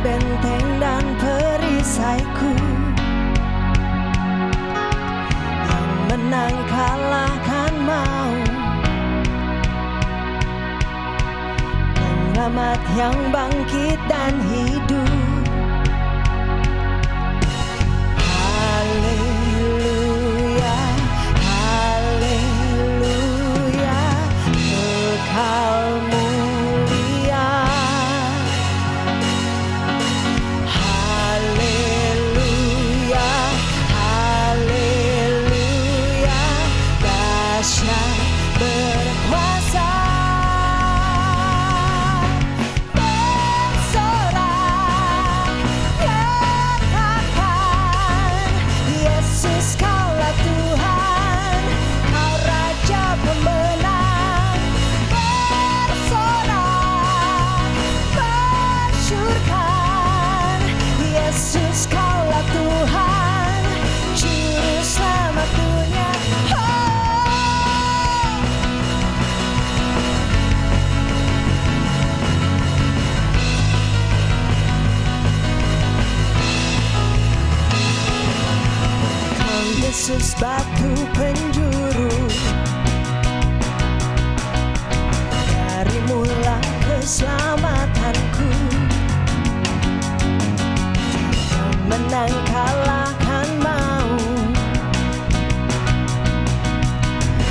benteng dan perisaiku, yang menang kalahkan mau, penyelamat yang bangkit dan hidup. Haleluya, haleluya, Engkau mulia. Haleluya, haleluya, dahsyat berkuasa. Bersorak, nyatakan Yesus Kaulah Tuhan, Kau Raja pemenang. Bersorak, masyurkan Yesus Kaulah Tuhan, Juru Selamat dunia. Kau Yesus batu penjuru, darimulah keselamatanku, yang menang kalahkan mau,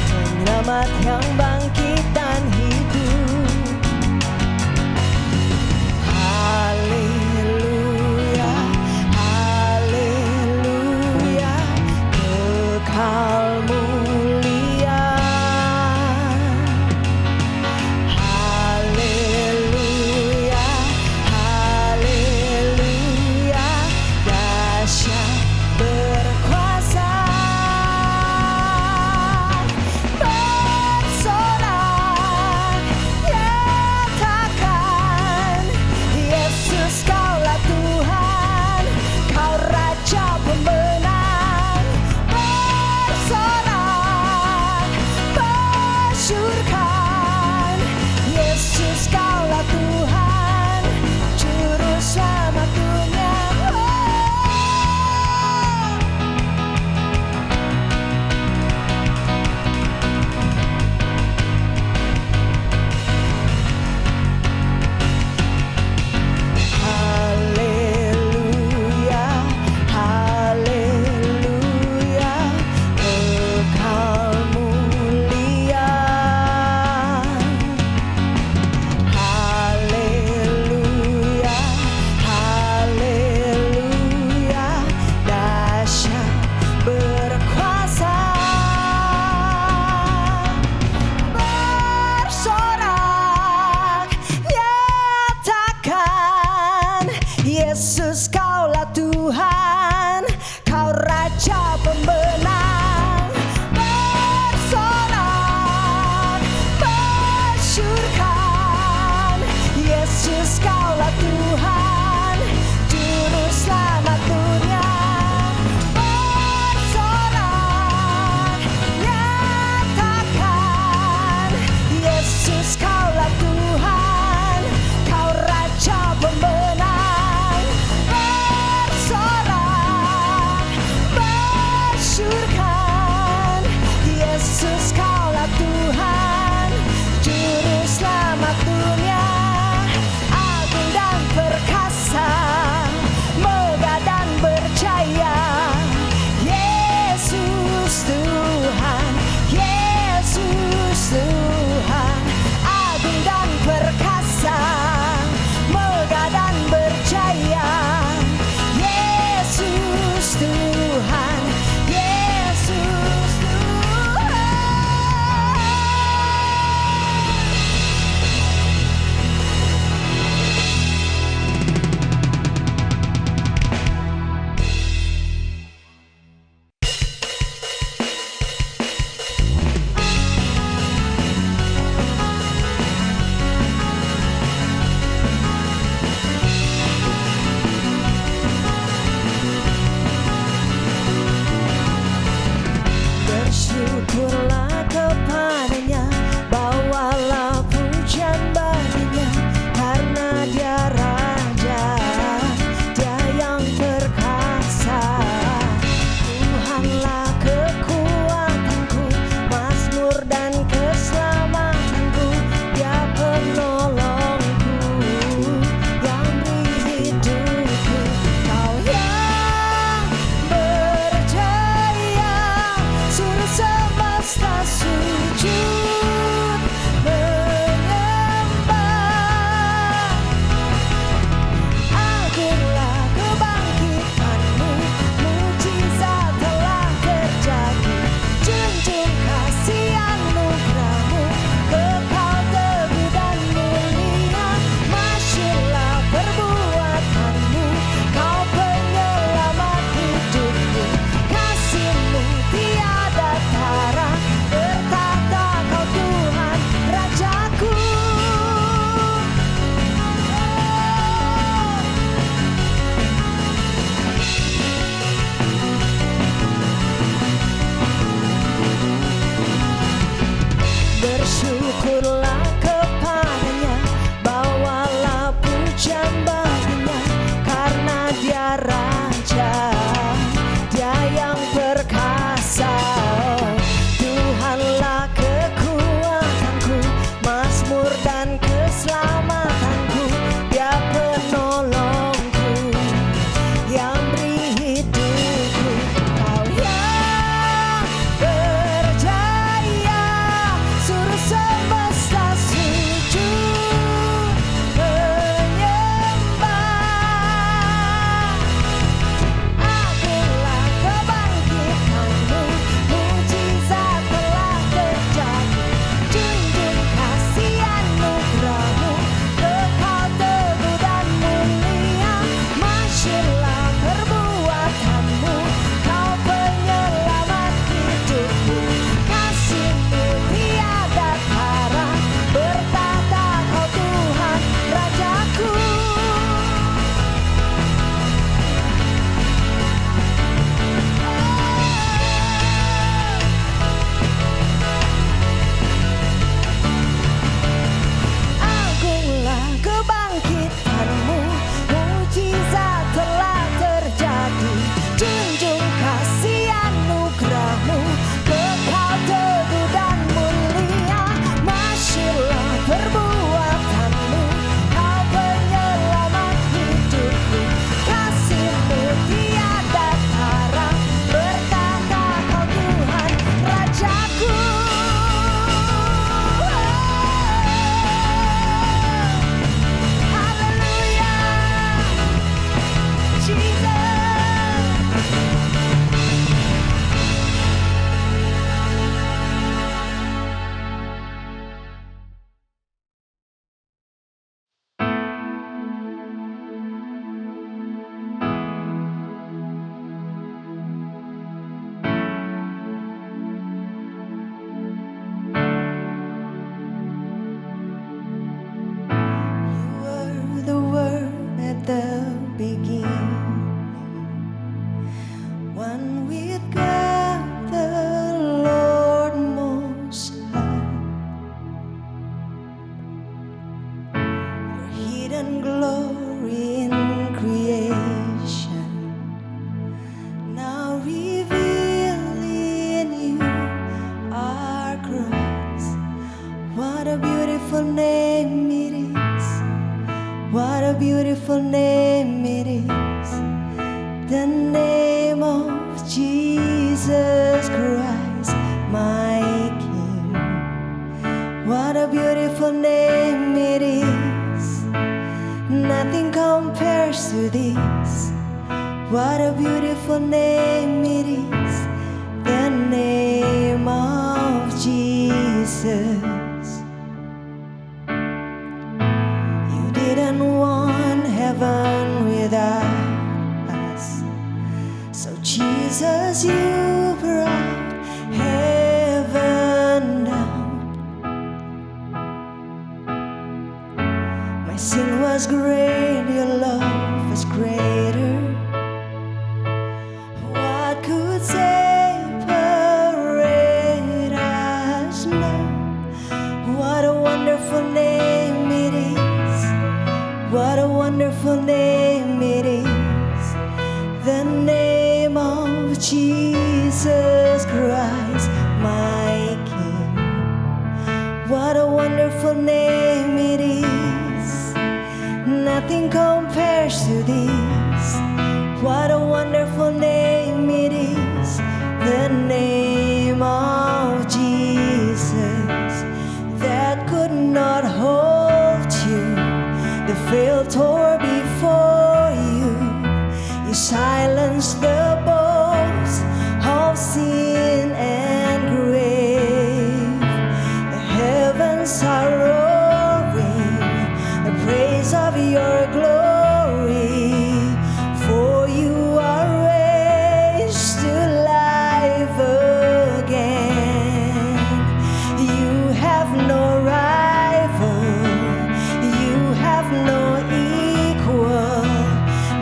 penyelamat yang bangkit dan hidup. Haleluya, haleluya, kekalmu beautiful name it is, the name of Jesus Christ, my King. What a beautiful name it is, nothing compares to this. What a beautiful name it is, the name of Jesus. You didn't want heaven without us, so Jesus, you brought heaven down. My sin was great, your love was greater. What could separate us now? What a wonderful name it is, what a wonderful name it is, the name of Jesus Christ, my King. What a wonderful name it is, nothing compares to this. What a wonderful name it is, the name of Jesus, that could not hold you, the veil tore before you. You silenced the boast of sin and grave. The heavens are roaring the praise of your glory, for you are raised to life again. You have no rival, you have no equal,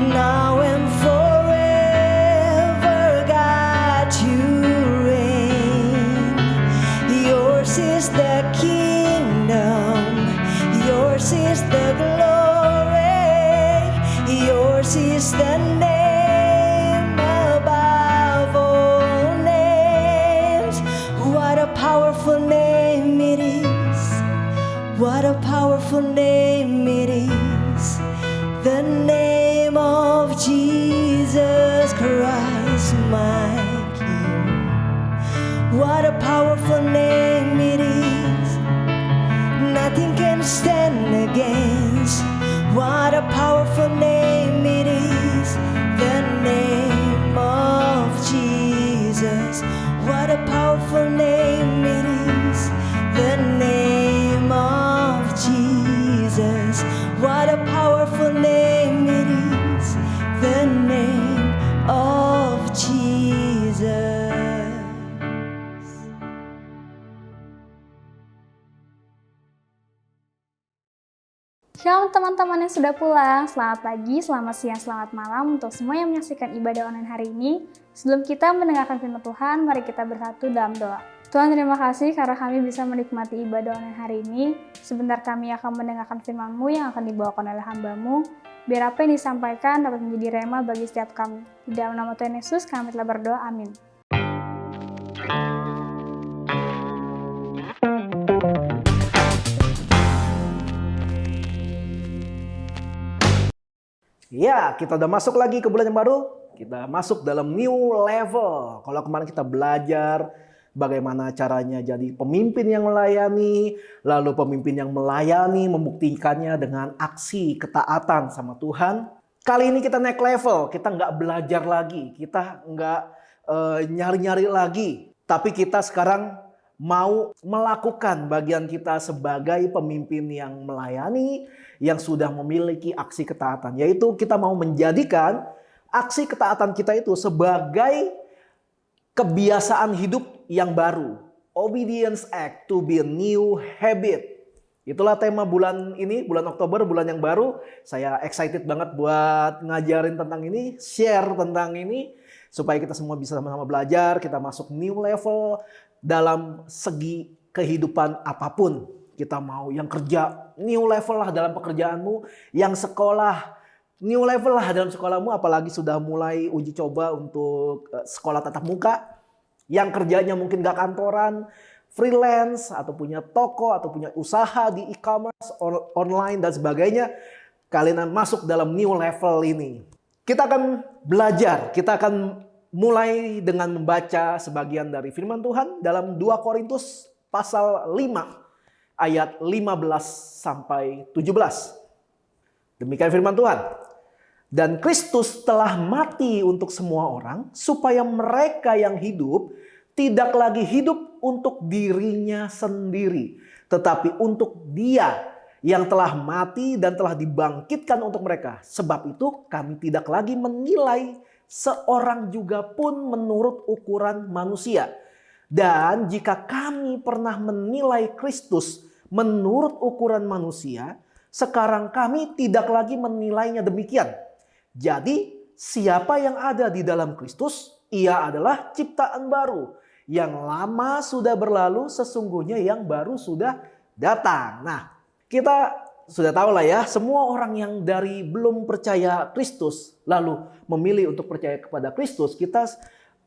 now and forever, God, you reign. Yours is the kingdom, yours is the glory, yours is the name above all names. What a powerful name it is, what a powerful name it is, the name of Jesus Christ, my King. What a powerful name it is, nothing can stand against. What a powerful name it is, the name of Jesus. What a powerful name it is, the name of Jesus. What a powerful name it is, the name of Jesus. Shalom teman-teman yang sudah pulang, selamat pagi, selamat siang, selamat malam untuk semua yang menyaksikan ibadah online hari ini. Sebelum kita mendengarkan firman Tuhan, mari kita bersatu dalam doa. Tuhan, terima kasih karena kami bisa menikmati ibadah online hari ini. Sebentar kami akan mendengarkan firman-Mu yang akan dibawakan oleh hamba-Mu. Biar apa yang disampaikan dapat menjadi rema bagi setiap kami. Di dalam nama Tuhan Yesus kami telah berdoa, amin. Ya, kita udah masuk lagi ke bulan yang baru. Kita masuk dalam new level. Kalau kemarin kita belajar bagaimana caranya jadi pemimpin yang melayani, lalu pemimpin yang melayani membuktikannya dengan aksi ketaatan sama Tuhan. Kali ini kita naik level, kita nggak belajar lagi, kita nggak nyari-nyari lagi. Tapi kita sekarang mau melakukan bagian kita sebagai pemimpin yang melayani, yang sudah memiliki aksi ketaatan. Yaitu kita mau menjadikan aksi ketaatan kita itu sebagai kebiasaan hidup yang baru. Obedience act to be a new habit. Itulah tema bulan ini, bulan Oktober, bulan yang baru. Saya excited banget buat ngajarin tentang ini, share tentang ini, supaya kita semua bisa sama-sama belajar, kita masuk new level dalam segi kehidupan apapun. Kita mau yang kerja, new level lah dalam pekerjaanmu. Yang sekolah, new level lah dalam sekolahmu. Apalagi sudah mulai uji coba untuk sekolah tatap muka. Yang kerjanya mungkin gak kantoran, freelance, atau punya toko, atau punya usaha di e-commerce, online dan sebagainya. kalian masuk dalam new level ini. Kita akan belajar, kita akan mulai dengan membaca sebagian dari firman Tuhan dalam 2 Korintus pasal 5 ayat 15 sampai 17. Demikian firman Tuhan. Dan Kristus telah mati untuk semua orang, supaya mereka yang hidup tidak lagi hidup untuk dirinya sendiri, tetapi untuk Dia yang telah mati dan telah dibangkitkan untuk mereka. Sebab itu kami tidak lagi menilai seorang juga pun menurut ukuran manusia. Dan jika kami pernah menilai Kristus menurut ukuran manusia, sekarang kami tidak lagi menilainya demikian. Jadi siapa yang ada di dalam Kristus, ia adalah ciptaan baru. Yang lama sudah berlalu, sesungguhnya yang baru sudah datang. Nah, kita sudah tahu lah ya, semua orang yang dari belum percaya Kristus, lalu memilih untuk percaya kepada Kristus, kita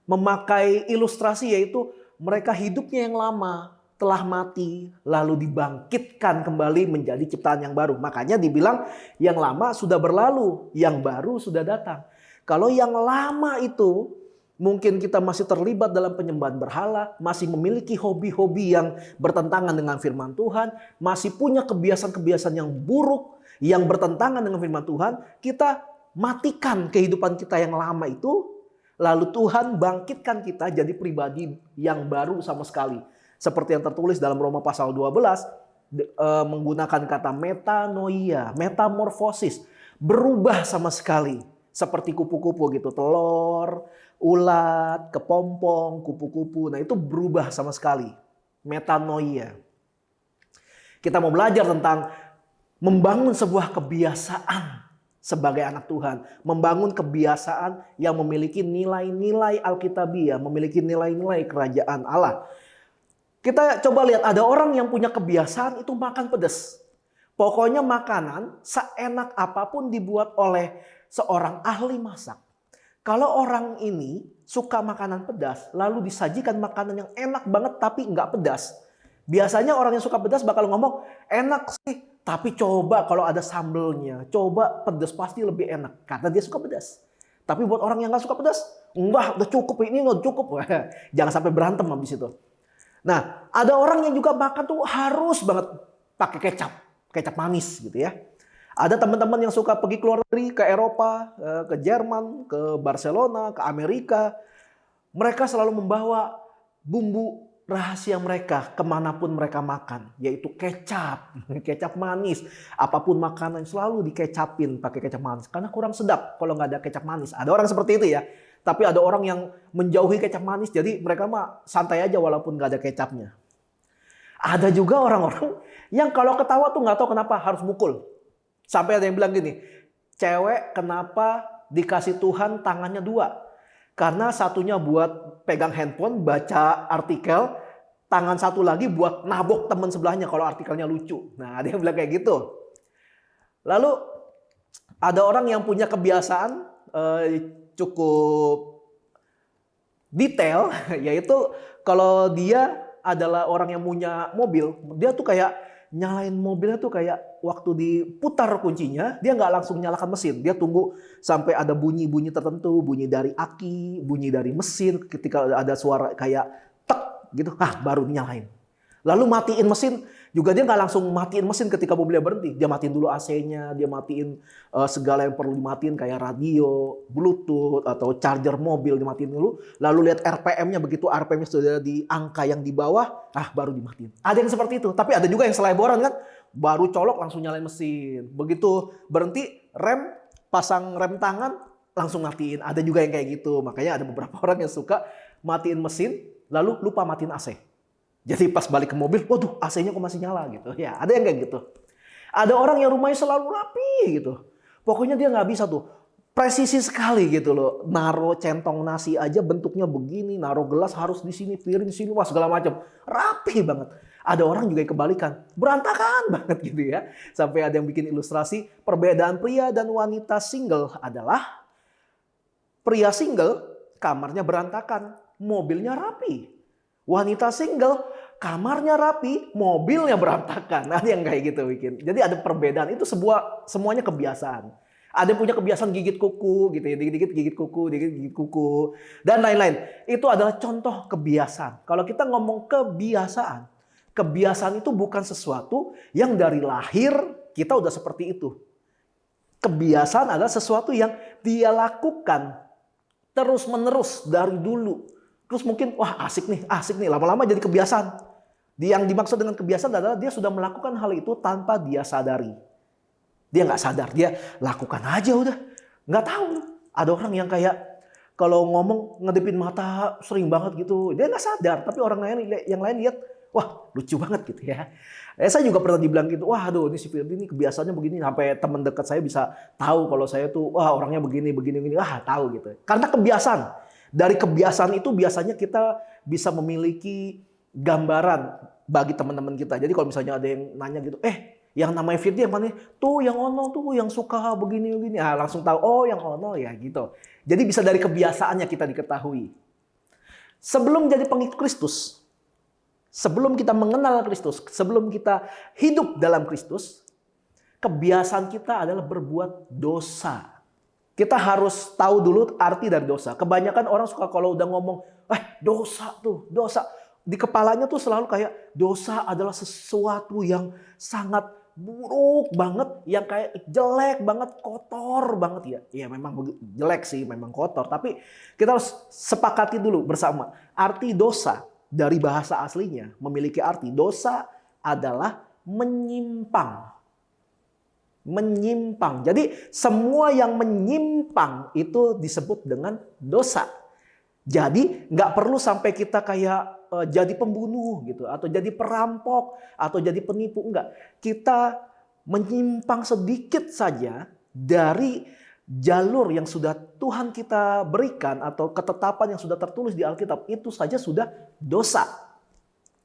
memakai ilustrasi yaitu mereka hidupnya yang lama, telah mati, lalu dibangkitkan kembali menjadi ciptaan yang baru. Makanya dibilang yang lama sudah berlalu, yang baru sudah datang. Kalau yang lama itu mungkin kita masih terlibat dalam penyembahan berhala, masih memiliki hobi-hobi yang bertentangan dengan firman Tuhan, masih punya kebiasaan-kebiasaan yang buruk, yang bertentangan dengan firman Tuhan, kita matikan kehidupan kita yang lama itu, lalu Tuhan bangkitkan kita jadi pribadi yang baru sama sekali. Seperti yang tertulis dalam Roma pasal 12, menggunakan kata metanoia, metamorfosis, berubah sama sekali. Seperti kupu-kupu gitu, telur, ulat, kepompong, kupu-kupu. Nah itu berubah sama sekali, metanoia. Kita mau belajar tentang membangun sebuah kebiasaan sebagai anak Tuhan. Membangun kebiasaan yang memiliki nilai-nilai Alkitabiah, memiliki nilai-nilai kerajaan Allah. Kita coba lihat, ada orang yang punya kebiasaan itu makan pedas. Pokoknya makanan seenak apapun dibuat oleh seorang ahli masak. Kalau orang ini suka makanan pedas, lalu disajikan makanan yang enak banget tapi nggak pedas. Biasanya orang yang suka pedas bakal ngomong, enak sih, tapi coba kalau ada sambelnya, coba pedas pasti lebih enak. Karena dia suka pedas. Tapi buat orang yang nggak suka pedas, enggak, udah cukup, ini udah cukup. Jangan sampai berantem habis itu. Nah, ada orang yang juga makan tuh harus banget pakai kecap manis gitu ya. Ada teman-teman yang suka pergi keluar negeri, ke Eropa, ke Jerman, ke Barcelona, ke Amerika. Mereka selalu membawa bumbu rahasia mereka kemanapun mereka makan, yaitu kecap, kecap manis. Apapun makanan selalu dikecapin pakai kecap manis, karena kurang sedap kalau nggak ada kecap manis. Ada orang seperti itu ya. Tapi ada orang yang menjauhi kecap manis, jadi mereka mah santai aja walaupun nggak ada kecapnya. Ada juga orang-orang yang kalau ketawa tuh nggak tahu kenapa harus mukul. Sampai ada yang bilang gini, cewek kenapa dikasih Tuhan tangannya 2? Karena satunya buat pegang handphone, baca artikel, tangan satu lagi buat nabok teman sebelahnya kalau artikelnya lucu. Nah, ada yang bilang kayak gitu. Lalu ada orang yang punya kebiasaan cukup detail, yaitu kalau dia adalah orang yang punya mobil, dia tuh kayak nyalain mobilnya tuh kayak waktu diputar kuncinya, dia nggak langsung nyalakan mesin. Dia tunggu sampai ada bunyi-bunyi tertentu, bunyi dari aki, bunyi dari mesin, ketika ada suara kayak tek gitu, baru nyalain. Lalu matiin mesin, juga dia nggak langsung matiin mesin ketika mobilnya berhenti. Dia matiin dulu AC-nya, dia matiin segala yang perlu dimatiin kayak radio, Bluetooth, atau charger mobil dimatiin dulu. Lalu lihat RPM-nya, begitu RPM-nya sudah di angka yang di bawah, baru dimatiin. Ada yang seperti itu, tapi ada juga yang seleboran kan, baru colok langsung nyalain mesin. Begitu berhenti, rem, pasang rem tangan, langsung matiin. Ada juga yang kayak gitu, makanya ada beberapa orang yang suka matiin mesin, lalu lupa matiin AC. Jadi pas balik ke mobil, waduh AC-nya kok masih nyala gitu. Ya, ada yang kayak gitu. Ada orang yang rumahnya selalu rapi gitu. Pokoknya dia nggak bisa tuh. Presisi sekali gitu loh. Naro centong nasi aja bentuknya begini. Naro gelas harus di sini, piring di sini, wah segala macam. Rapi banget. Ada orang juga yang kebalikan. Berantakan banget gitu ya. Sampai ada yang bikin ilustrasi. Perbedaan pria dan wanita single adalah pria single kamarnya berantakan. Mobilnya rapi. Wanita single, kamarnya rapi, mobilnya berantakan. Ada yang kayak gitu bikin. Jadi ada perbedaan. Itu semuanya kebiasaan. Ada yang punya kebiasaan gigit kuku gitu ya, dikit-dikit gigit kuku, dikit gigit kuku, dan lain-lain. Itu adalah contoh kebiasaan. Kalau kita ngomong kebiasaan, kebiasaan itu bukan sesuatu yang dari lahir kita udah seperti itu. Kebiasaan adalah sesuatu yang dia lakukan terus-menerus dari dulu. Terus mungkin, wah asik nih, lama-lama jadi kebiasaan. Yang dimaksud dengan kebiasaan adalah dia sudah melakukan hal itu tanpa dia sadari. Dia nggak sadar, dia lakukan aja udah. Nggak tahu. Ada orang yang kayak kalau ngomong ngedipin mata sering banget gitu. Dia nggak sadar, tapi orang lain yang lain lihat, wah lucu banget gitu ya. Saya juga pernah dibilang gitu, wah aduh ini si Firdi ini kebiasaannya begini. Sampai teman dekat saya bisa tahu kalau saya tuh, wah orangnya begini. Tahu gitu. Karena kebiasaan. Dari kebiasaan itu biasanya kita bisa memiliki gambaran bagi teman-teman kita. Jadi kalau misalnya ada yang nanya gitu, yang namanya Firdi yang mana? Tuh yang ono tuh yang suka begini. Langsung tahu, oh yang ono ya gitu. Jadi bisa dari kebiasaannya kita diketahui. Sebelum jadi pengikut Kristus, sebelum kita mengenal Kristus, sebelum kita hidup dalam Kristus, kebiasaan kita adalah berbuat dosa. Kita harus tahu dulu arti dari dosa. Kebanyakan orang suka kalau udah ngomong, dosa. Di kepalanya tuh selalu kayak dosa adalah sesuatu yang sangat buruk banget, yang kayak jelek banget, kotor banget ya. Iya memang jelek sih, memang kotor. Tapi kita harus sepakati dulu bersama. Arti dosa dari bahasa aslinya memiliki arti. Dosa adalah menyimpang. Menyimpang. Jadi semua yang menyimpang itu disebut dengan dosa. Jadi nggak perlu sampai kita kayak jadi pembunuh gitu, atau jadi perampok, atau jadi penipu, enggak. Kita menyimpang sedikit saja dari jalur yang sudah Tuhan kita berikan atau ketetapan yang sudah tertulis di Alkitab, itu saja sudah dosa.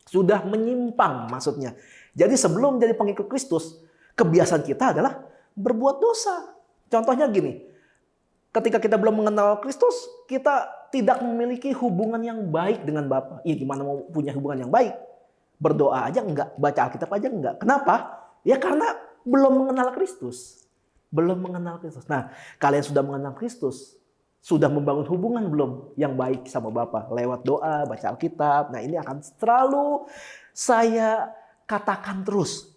Sudah menyimpang maksudnya. Jadi sebelum jadi pengikut Kristus, kebiasaan kita adalah berbuat dosa. Contohnya gini, ketika kita belum mengenal Kristus, kita tidak memiliki hubungan yang baik dengan Bapa. Ya gimana mau punya hubungan yang baik? Berdoa aja enggak, baca Alkitab aja enggak. Kenapa? Ya karena belum mengenal Kristus. Belum mengenal Kristus. Nah, kalian sudah mengenal Kristus, sudah membangun hubungan belum yang baik sama Bapa? Lewat doa, baca Alkitab. Nah, ini akan selalu saya katakan terus.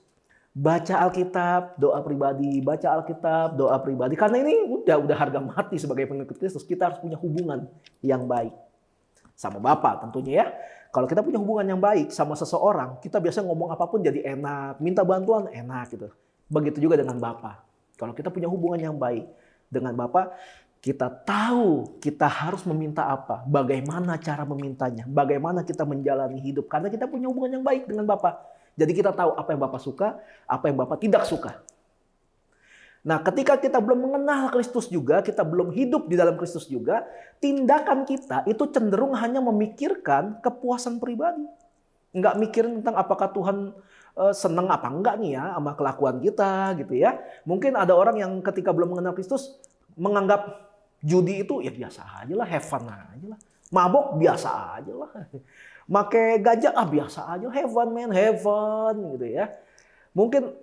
Baca Alkitab, doa pribadi, baca Alkitab, doa pribadi. Karena ini udah harga mati sebagai pengikut Kristus. Kita harus punya hubungan yang baik sama Bapa tentunya ya. Kalau kita punya hubungan yang baik sama seseorang, kita biasanya ngomong apapun jadi enak, minta bantuan enak gitu. Begitu juga dengan Bapa. Kalau kita punya hubungan yang baik dengan Bapa, kita tahu kita harus meminta apa, bagaimana cara memintanya, bagaimana kita menjalani hidup. Karena kita punya hubungan yang baik dengan Bapa. Jadi kita tahu apa yang Bapak suka, apa yang Bapak tidak suka. Nah, ketika kita belum mengenal Kristus juga, kita belum hidup di dalam Kristus juga, tindakan kita itu cenderung hanya memikirkan kepuasan pribadi. Enggak mikirin tentang apakah Tuhan senang apa enggak nih ya sama kelakuan kita gitu ya. Mungkin ada orang yang ketika belum mengenal Kristus menganggap judi itu ya biasa aja lah, have fun aja lah. Mabok biasa aja lah. Make gajah biasa aja, have fun man, have fun gitu ya. Mungkin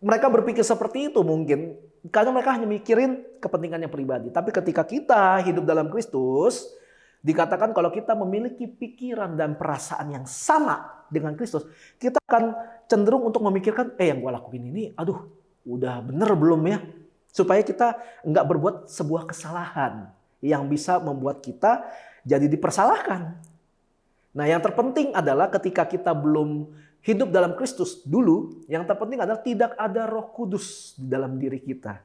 mereka berpikir seperti itu mungkin karena mereka hanya mikirin kepentingannya pribadi. Tapi ketika kita hidup dalam Kristus, dikatakan kalau kita memiliki pikiran dan perasaan yang sama dengan Kristus, kita akan cenderung untuk memikirkan, yang gue lakuin ini, aduh, udah bener belum ya? Supaya kita nggak berbuat sebuah kesalahan yang bisa membuat kita jadi dipersalahkan. Nah, yang terpenting adalah ketika kita belum hidup dalam Kristus dulu, yang terpenting adalah tidak ada Roh Kudus di dalam diri kita.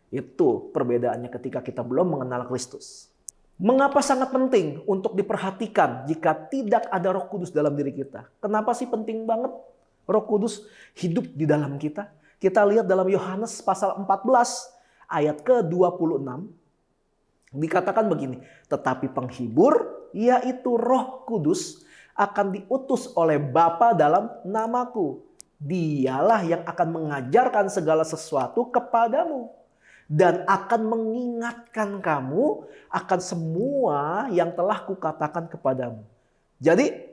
Itu perbedaannya ketika kita belum mengenal Kristus. Mengapa sangat penting untuk diperhatikan jika tidak ada Roh Kudus dalam diri kita? Kenapa sih penting banget Roh Kudus hidup di dalam kita? Kita lihat dalam Yohanes pasal 14 ayat ke-26. Dikatakan begini, tetapi penghibur yaitu Roh Kudus akan diutus oleh Bapa dalam namaku. Dialah yang akan mengajarkan segala sesuatu kepadamu dan akan mengingatkan kamu akan semua yang telah kukatakan kepadamu. Jadi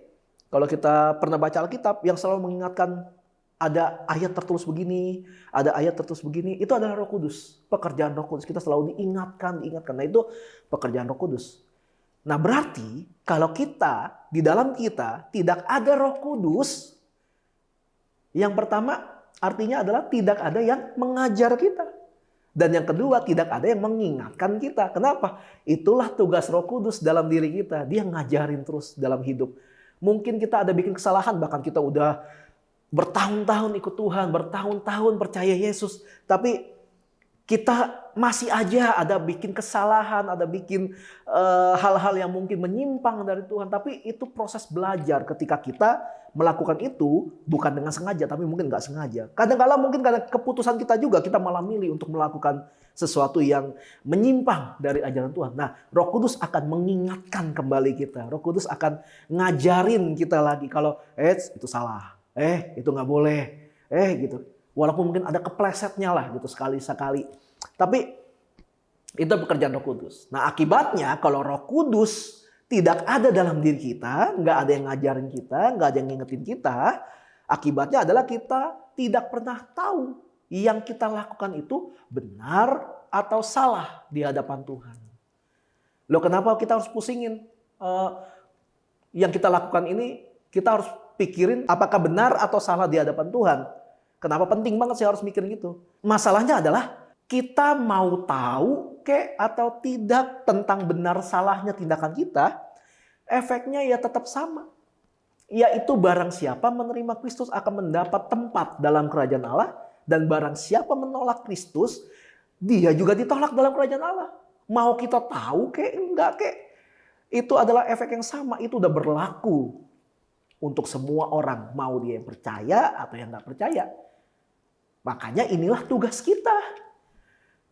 Kalau kita pernah baca Alkitab yang selalu mengingatkan ada ayat tertulis begini, ada ayat tertulis begini, itu adalah Roh Kudus. Pekerjaan Roh Kudus. Kita selalu diingatkan. Nah itu pekerjaan Roh Kudus. Nah berarti kalau kita, di dalam kita tidak ada Roh Kudus, yang pertama artinya adalah tidak ada yang mengajar kita. Dan yang kedua tidak ada yang mengingatkan kita. Kenapa? Itulah tugas Roh Kudus dalam diri kita. Dia ngajarin terus dalam hidup. Mungkin kita ada bikin kesalahan, bahkan kita udah bertahun-tahun ikut Tuhan, bertahun-tahun percaya Yesus. Tapi kita masih aja ada bikin kesalahan, ada bikin hal-hal yang mungkin menyimpang dari Tuhan. Tapi itu proses belajar ketika kita melakukan itu bukan dengan sengaja, tapi mungkin nggak sengaja. Kadang-kala mungkin karena keputusan kita juga, kita malah milih untuk melakukan sesuatu yang menyimpang dari ajaran Tuhan. Nah, Roh Kudus akan mengingatkan kembali kita. Roh Kudus akan ngajarin kita lagi kalau itu salah. Itu nggak boleh. Gitu. Walaupun mungkin ada keplesetnya lah gitu sekali-sekali. Tapi itu pekerjaan Roh Kudus. Nah, akibatnya kalau Roh Kudus tidak ada dalam diri kita, nggak ada yang ngajarin kita, nggak ada yang ngingetin kita, akibatnya adalah kita tidak pernah tahu yang kita lakukan itu benar atau salah di hadapan Tuhan. Loh, kenapa kita harus pusingin? Yang kita lakukan ini, kita harus pikirin apakah benar atau salah di hadapan Tuhan. Kenapa penting banget sih harus mikirin gitu? Masalahnya adalah kita mau tahu atau tidak tentang benar salahnya tindakan kita, efeknya ya tetap sama. Yaitu barang siapa menerima Kristus akan mendapat tempat dalam kerajaan Allah, dan barang siapa menolak Kristus, dia juga ditolak dalam kerajaan Allah. Mau kita tahu enggak itu adalah efek yang sama, itu udah berlaku untuk semua orang, mau dia yang percaya atau yang nggak percaya. Makanya inilah tugas kita.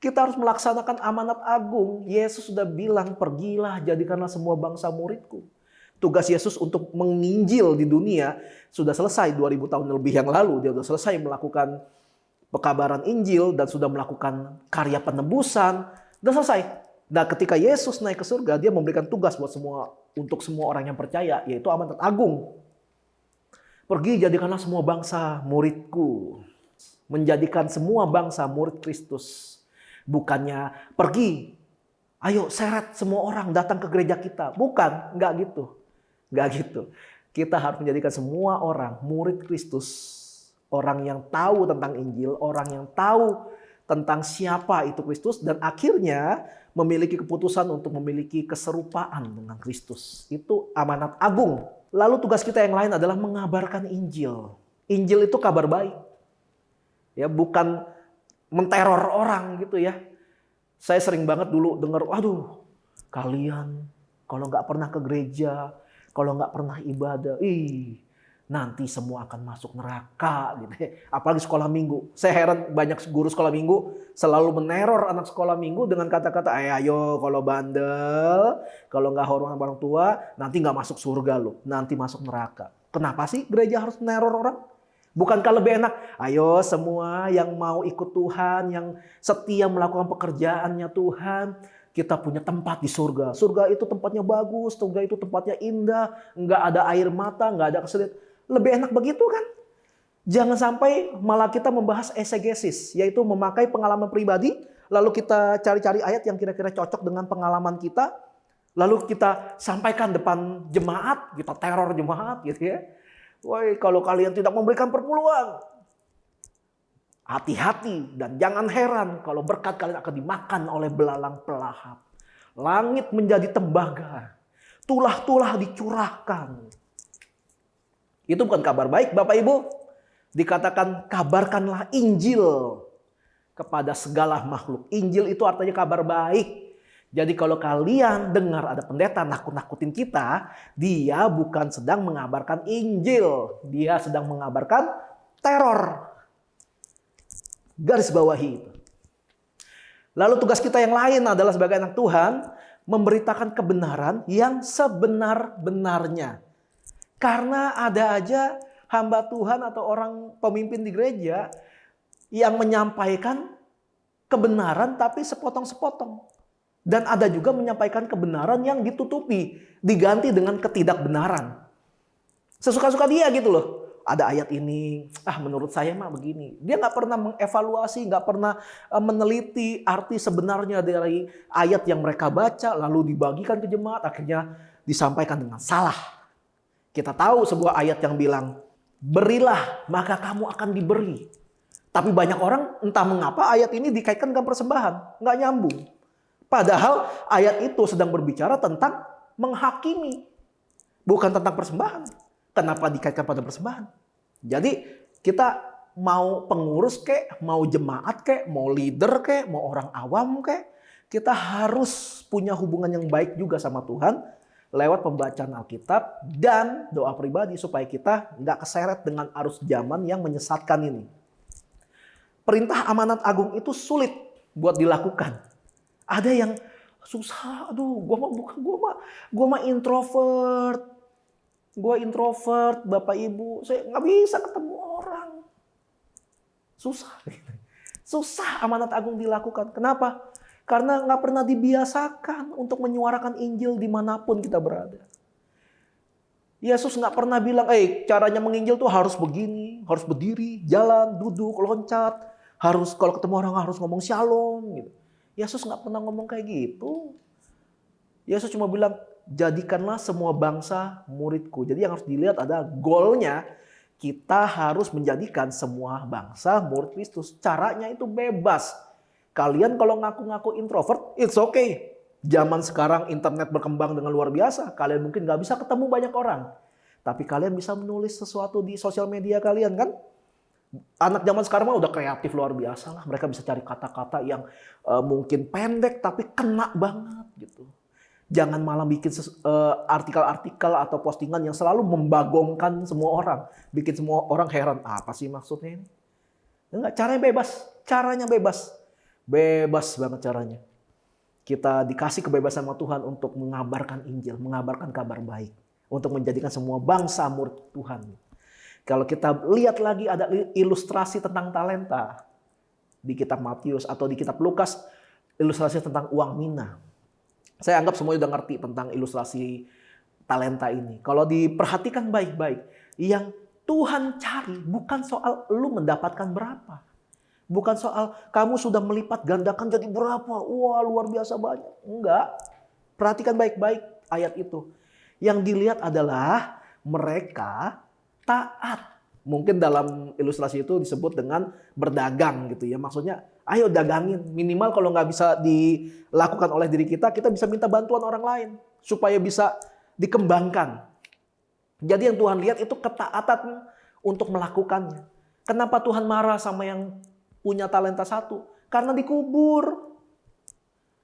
Kita harus melaksanakan amanat agung. Yesus sudah bilang, pergilah, jadikanlah semua bangsa muridku. Tugas Yesus untuk menginjil di dunia sudah selesai 2000 tahun lebih yang lalu. Dia sudah selesai melakukan pekabaran Injil dan sudah melakukan karya penebusan. Sudah selesai. Nah, ketika Yesus naik ke surga, dia memberikan tugas untuk semua orang yang percaya, yaitu amanat agung. Pergi, jadikanlah semua bangsa muridku. Menjadikan semua bangsa murid Kristus. Bukannya pergi, ayo seret semua orang datang ke gereja kita. Bukan, enggak gitu. Enggak gitu. Kita harus menjadikan semua orang murid Kristus. Orang yang tahu tentang Injil, orang yang tahu tentang siapa itu Kristus, dan akhirnya memiliki keputusan untuk memiliki keserupaan dengan Kristus. Itu amanat agung. Lalu tugas kita yang lain adalah mengabarkan Injil. Injil itu kabar baik. Ya, bukan menteror orang gitu ya. Saya sering banget dulu dengar, waduh, kalian kalau nggak pernah ke gereja, kalau nggak pernah ibadah, nanti semua akan masuk neraka gitu. Apalagi sekolah minggu. Saya heran banyak guru sekolah minggu selalu meneror anak sekolah minggu dengan kata-kata, ayo kalau bandel, kalau nggak hormat orang tua, nanti nggak masuk surga lo, nanti masuk neraka. Kenapa sih gereja harus meneror orang? Bukankah lebih enak, ayo semua yang mau ikut Tuhan, yang setia melakukan pekerjaannya Tuhan, kita punya tempat di surga. Surga itu tempatnya bagus, surga itu tempatnya indah, nggak ada air mata, nggak ada kesulitan. Lebih enak begitu kan? Jangan sampai malah kita membahas exegesis, yaitu memakai pengalaman pribadi, lalu kita cari-cari ayat yang kira-kira cocok dengan pengalaman kita, lalu kita sampaikan depan jemaat, kita teror jemaat gitu ya. Woi, kalau kalian tidak memberikan perpuluhan, hati-hati dan jangan heran kalau berkat kalian akan dimakan oleh belalang pelahap. Langit menjadi tembaga, tulah-tulah dicurahkan. Itu bukan kabar baik, Bapak Ibu. Dikatakan kabarkanlah Injil kepada segala makhluk. Injil itu artinya kabar baik. Jadi kalau kalian dengar ada pendeta nakut-nakutin kita, dia bukan sedang mengabarkan Injil. Dia sedang mengabarkan teror. Garis bawahi itu. Lalu tugas kita yang lain adalah sebagai anak Tuhan, memberitakan kebenaran yang sebenar-benarnya. Karena ada aja hamba Tuhan atau orang pemimpin di gereja yang menyampaikan kebenaran tapi sepotong-sepotong. Dan ada juga menyampaikan kebenaran yang ditutupi, diganti dengan ketidakbenaran. Sesuka-suka dia gitu loh. Ada ayat ini, menurut saya mah begini. Dia nggak pernah mengevaluasi, nggak pernah meneliti arti sebenarnya dari ayat yang mereka baca, lalu dibagikan ke jemaat, akhirnya disampaikan dengan salah. Kita tahu sebuah ayat yang bilang, berilah maka kamu akan diberi. Tapi banyak orang entah mengapa ayat ini dikaitkan dengan persembahan, nggak nyambung. Padahal ayat itu sedang berbicara tentang menghakimi, bukan tentang persembahan. Kenapa dikaitkan pada persembahan? Jadi kita mau pengurus kek, mau jemaat kek, mau leader kek, mau orang awam kek, kita harus punya hubungan yang baik juga sama Tuhan lewat pembacaan Alkitab dan doa pribadi supaya kita nggak keseret dengan arus zaman yang menyesatkan ini. Perintah amanat agung itu sulit buat dilakukan. Ada yang susah, aduh, gua mah introvert. Gue introvert, Bapak Ibu, saya nggak bisa ketemu orang. Susah. Susah amanat agung dilakukan. Kenapa? Karena nggak pernah dibiasakan untuk menyuarakan Injil dimanapun kita berada. Yesus nggak pernah bilang, caranya menginjil tuh harus begini, harus berdiri, jalan, duduk, loncat. Harus kalau ketemu orang harus ngomong shalom. Gitu. Yesus nggak pernah ngomong kayak gitu. Yesus cuma bilang, jadikanlah semua bangsa muridku. Jadi yang harus dilihat ada goalnya. Kita harus menjadikan semua bangsa murid Kristus. Caranya itu bebas. Kalian kalau ngaku-ngaku introvert, it's okay. Zaman sekarang internet berkembang dengan luar biasa. Kalian mungkin gak bisa ketemu banyak orang. Tapi kalian bisa menulis sesuatu di sosial media kalian kan. Anak zaman sekarang mah udah kreatif luar biasa lah. Mereka bisa cari kata-kata yang mungkin pendek tapi kena banget gitu. Jangan malah bikin artikel-artikel atau postingan yang selalu membagongkan semua orang. Bikin semua orang heran, apa sih maksudnya ini? Enggak, caranya bebas. Caranya bebas. Bebas banget caranya. Kita dikasih kebebasan sama Tuhan untuk mengabarkan Injil, mengabarkan kabar baik. Untuk menjadikan semua bangsa murid Tuhan. Kalau kita lihat lagi ada ilustrasi tentang talenta. Di kitab Matius atau di kitab Lukas, ilustrasi tentang uang mina. Saya anggap semuanya udah ngerti tentang ilustrasi talenta ini. Kalau diperhatikan baik-baik, yang Tuhan cari bukan soal lu mendapatkan berapa. Bukan soal kamu sudah melipat gandakan jadi berapa. Wah, luar biasa banyak. Enggak. Perhatikan baik-baik ayat itu. Yang dilihat adalah mereka taat. Mungkin dalam ilustrasi itu disebut dengan berdagang gitu ya. Maksudnya ayo dagangin. Minimal kalau nggak bisa dilakukan oleh diri kita, kita bisa minta bantuan orang lain. Supaya bisa dikembangkan. Jadi yang Tuhan lihat itu ketaatan untuk melakukannya. Kenapa Tuhan marah sama yang punya talenta satu? Karena dikubur.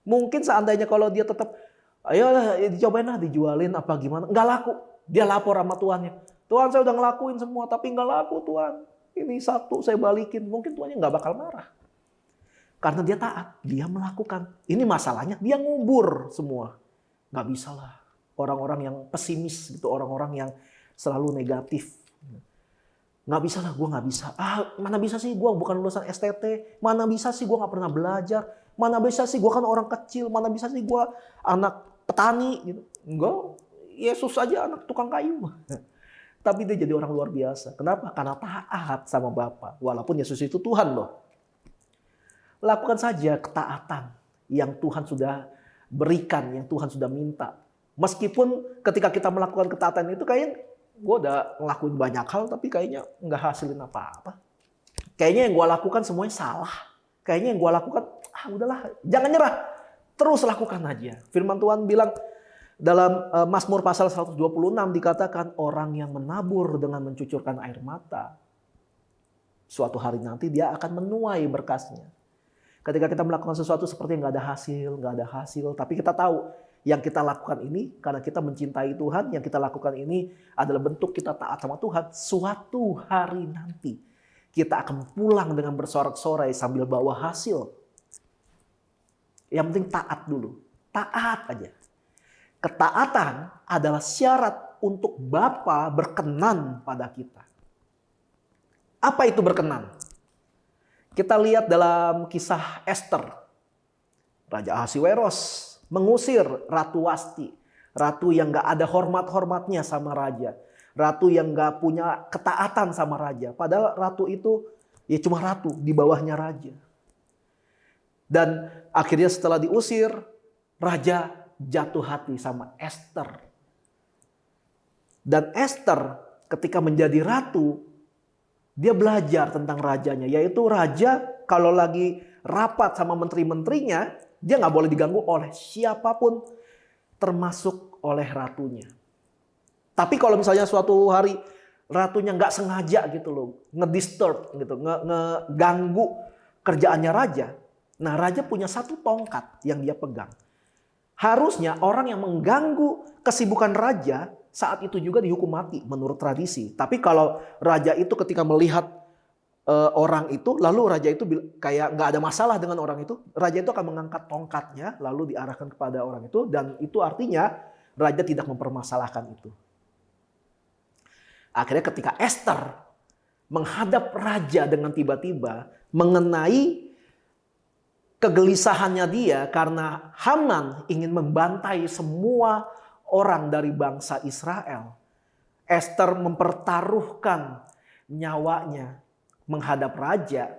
Mungkin seandainya kalau dia tetap, ayolah dicobain lah, dijualin apa gimana. Nggak laku. Dia lapor sama Tuhannya. Tuhan saya udah ngelakuin semua tapi nggak laku Tuhan. Ini satu saya balikin. Mungkin Tuhannya nggak bakal marah. Karena dia taat. Dia melakukan. Ini masalahnya dia ngubur semua. Nggak bisa lah. Orang-orang yang pesimis gitu. Orang-orang yang selalu negatif. Nggak bisa lah, gue nggak bisa. Mana bisa sih gue bukan lulusan STT. Mana bisa sih gue nggak pernah belajar. Mana bisa sih gue kan orang kecil. Mana bisa sih gue anak petani. Gitu. Enggak. Yesus aja anak tukang kayu. Tapi dia jadi orang luar biasa. Kenapa? Karena taat sama Bapa. Walaupun Yesus itu Tuhan loh. Lakukan saja ketaatan yang Tuhan sudah berikan, yang Tuhan sudah minta. Meskipun ketika kita melakukan ketaatan itu kayaknya gue udah ngelakuin banyak hal tapi kayaknya nggak hasilin apa-apa. Kayaknya yang gue lakukan semuanya salah. Kayaknya yang gue lakukan, udahlah, jangan nyerah. Terus lakukan aja. Firman Tuhan bilang, dalam Mazmur pasal 126 dikatakan orang yang menabur dengan mencucurkan air mata. Suatu hari nanti dia akan menuai berkasnya. Ketika kita melakukan sesuatu seperti nggak ada hasil. Tapi kita tahu yang kita lakukan ini karena kita mencintai Tuhan. Yang kita lakukan ini adalah bentuk kita taat sama Tuhan. Suatu hari nanti kita akan pulang dengan bersorak-sorai sambil bawa hasil. Yang penting taat dulu. Taat aja. Ketaatan adalah syarat untuk Bapa berkenan pada kita. Apa itu berkenan? Kita lihat dalam kisah Esther. Raja Ahasiweros mengusir Ratu Wasti. Ratu yang gak ada hormat-hormatnya sama raja. Ratu yang gak punya ketaatan sama raja. Padahal ratu itu ya cuma ratu, di bawahnya raja. Dan akhirnya setelah diusir, raja jatuh hati sama Esther. Dan Esther ketika menjadi ratu, dia belajar tentang rajanya. Yaitu raja kalau lagi rapat sama menteri-menterinya, dia gak boleh diganggu oleh siapapun, termasuk oleh ratunya. Tapi kalau misalnya suatu hari ratunya nggak sengaja gitu loh, ngedisturb gitu, ngeganggu kerjaannya raja. Nah, raja punya satu tongkat yang dia pegang. Harusnya orang yang mengganggu kesibukan raja saat itu juga dihukum mati menurut tradisi. Tapi kalau raja itu ketika melihat orang itu, lalu raja itu kayak nggak ada masalah dengan orang itu, raja itu akan mengangkat tongkatnya lalu diarahkan kepada orang itu, dan itu artinya raja tidak mempermasalahkan itu. Akhirnya ketika Esther menghadap raja dengan tiba-tiba mengenai kegelisahannya dia karena Haman ingin membantai semua orang dari bangsa Israel. Esther mempertaruhkan nyawanya menghadap raja.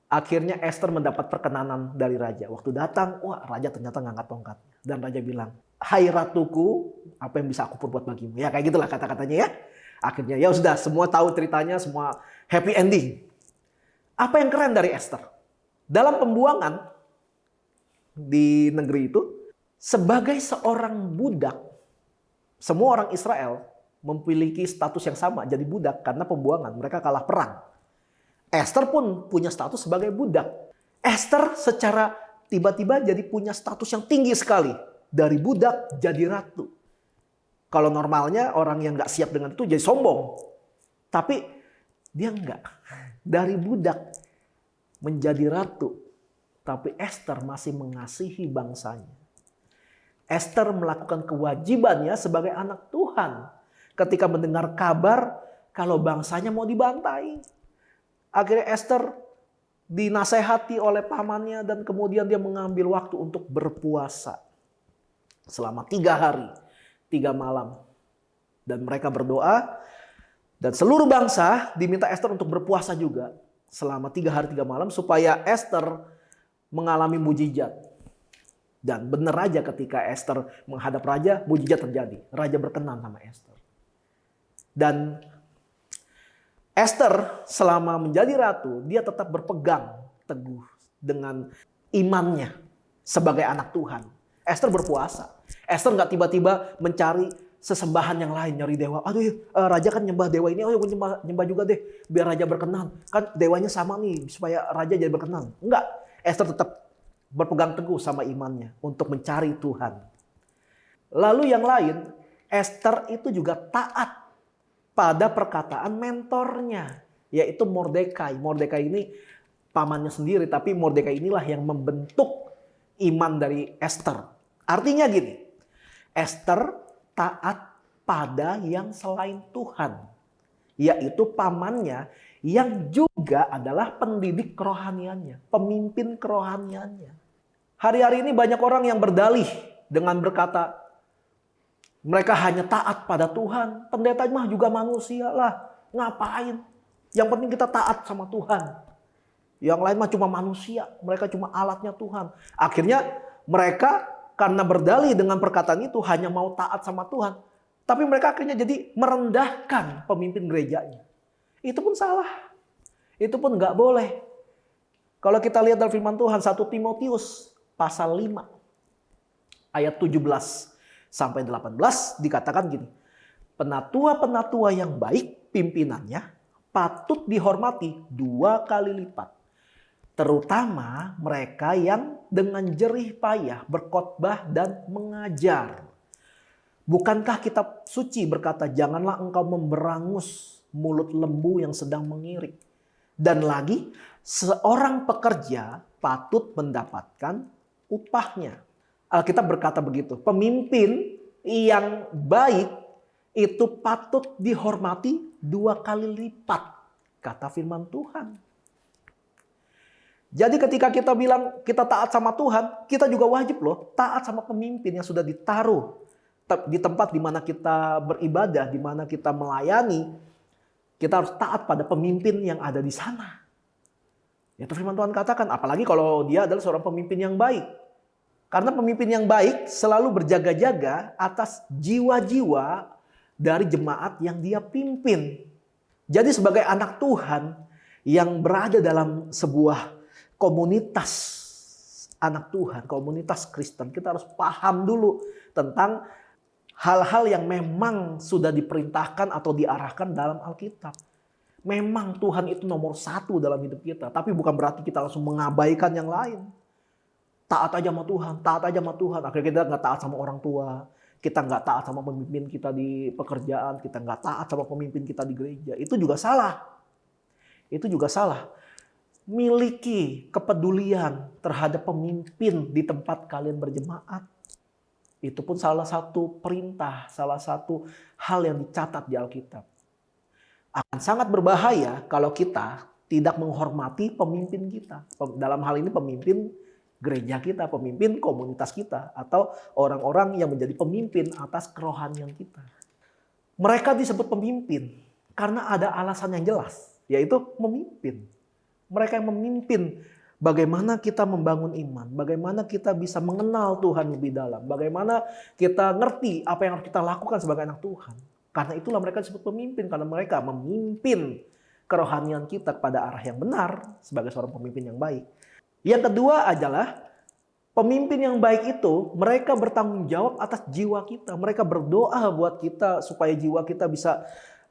Akhirnya Esther mendapat perkenanan dari raja. Waktu datang, wah raja ternyata ngangkat tongkatnya. Dan raja bilang, "Hai ratuku, apa yang bisa aku perbuat bagimu?" Ya kayak gitulah kata-katanya ya. Akhirnya ya sudah, semua tahu ceritanya, semua happy ending. Apa yang keren dari Esther? Dalam pembuangan di negeri itu, sebagai seorang budak, semua orang Israel memiliki status yang sama, jadi budak karena pembuangan, mereka kalah perang. Esther pun punya status sebagai budak. Esther secara tiba-tiba jadi punya status yang tinggi sekali. Dari budak jadi ratu. Kalau normalnya orang yang gak siap dengan itu jadi sombong. Tapi dia enggak. Dari budak menjadi ratu. Tapi Esther masih mengasihi bangsanya. Esther melakukan kewajibannya sebagai anak Tuhan. Ketika mendengar kabar kalau bangsanya mau dibantai. Akhirnya Esther dinasehati oleh pamannya dan kemudian dia mengambil waktu untuk berpuasa. Selama 3 hari. 3 malam. Dan mereka berdoa. Dan seluruh bangsa diminta Esther untuk berpuasa juga. Selama 3 hari 3 malam. Supaya Esther mengalami mujizat. Dan benar aja ketika Esther menghadap raja. Mujizat terjadi. Raja berkenan sama Esther. Dan Esther selama menjadi ratu. Dia tetap berpegang teguh dengan imannya. Sebagai anak Tuhan. Esther berpuasa. Esther gak tiba-tiba mencari sesembahan yang lain, nyari dewa. Aduh, raja kan nyembah dewa ini, oh gue nyembah juga deh, biar raja berkenan. Kan dewanya sama nih, supaya raja jadi berkenan. Enggak, Esther tetap berpegang teguh sama imannya untuk mencari Tuhan. Lalu yang lain, Esther itu juga taat pada perkataan mentornya, yaitu Mordekai. Mordekai ini pamannya sendiri, tapi Mordekai inilah yang membentuk iman dari Esther. Artinya gini, Esther taat pada yang selain Tuhan. Yaitu pamannya yang juga adalah pendidik kerohaniannya. Pemimpin kerohaniannya. Hari-hari ini banyak orang yang berdalih dengan berkata, mereka hanya taat pada Tuhan. Pendeta mah juga manusia lah. Ngapain? Yang penting kita taat sama Tuhan. Yang lain mah cuma manusia. Mereka cuma alatnya Tuhan. Akhirnya mereka karena berdalih dengan perkataan itu hanya mau taat sama Tuhan. Tapi mereka akhirnya jadi merendahkan pemimpin gerejanya. Itu pun salah. Itu pun nggak boleh. Kalau kita lihat dalam firman Tuhan 1 Timotius pasal 5 ayat 17 sampai 18 dikatakan gini. Penatua-penatua yang baik pimpinannya patut dihormati 2 kali lipat. Terutama mereka yang dengan jerih payah berkhotbah dan mengajar. Bukankah kitab suci berkata, janganlah engkau memberangus mulut lembu yang sedang mengirik. Dan lagi, seorang pekerja patut mendapatkan upahnya. Alkitab berkata begitu, pemimpin yang baik itu patut dihormati 2 kali lipat. Kata firman Tuhan. Jadi ketika kita bilang kita taat sama Tuhan, kita juga wajib loh taat sama pemimpin yang sudah ditaruh Di tempat di mana kita beribadah, di mana kita melayani, kita harus taat pada pemimpin yang ada di sana. Itu firman Tuhan katakan, apalagi kalau dia adalah seorang pemimpin yang baik. Karena pemimpin yang baik selalu berjaga-jaga atas jiwa-jiwa dari jemaat yang dia pimpin. Jadi sebagai anak Tuhan yang berada dalam sebuah komunitas anak Tuhan, komunitas Kristen, kita harus paham dulu tentang hal-hal yang memang sudah diperintahkan atau diarahkan dalam Alkitab. Memang Tuhan itu nomor satu dalam hidup kita. Tapi bukan berarti kita langsung mengabaikan yang lain. Taat aja sama Tuhan, taat aja sama Tuhan. Akhirnya kita nggak taat sama orang tua. Kita nggak taat sama pemimpin kita di pekerjaan. Kita nggak taat sama pemimpin kita di gereja. Itu juga salah. Itu juga salah. Miliki kepedulian terhadap pemimpin di tempat kalian berjemaat. Itu pun salah satu perintah, salah satu hal yang dicatat di Alkitab. Akan sangat berbahaya kalau kita tidak menghormati pemimpin kita. Dalam hal ini pemimpin gereja kita, pemimpin komunitas kita, atau orang-orang yang menjadi pemimpin atas kerohanian kita. Mereka disebut pemimpin karena ada alasan yang jelas, yaitu memimpin. Mereka yang memimpin bagaimana kita membangun iman, bagaimana kita bisa mengenal Tuhan lebih dalam, bagaimana kita ngerti apa yang harus kita lakukan sebagai anak Tuhan. Karena itulah mereka disebut pemimpin, karena mereka memimpin kerohanian kita kepada arah yang benar sebagai seorang pemimpin yang baik. Yang kedua adalah pemimpin yang baik itu mereka bertanggung jawab atas jiwa kita. Mereka berdoa buat kita supaya jiwa kita bisa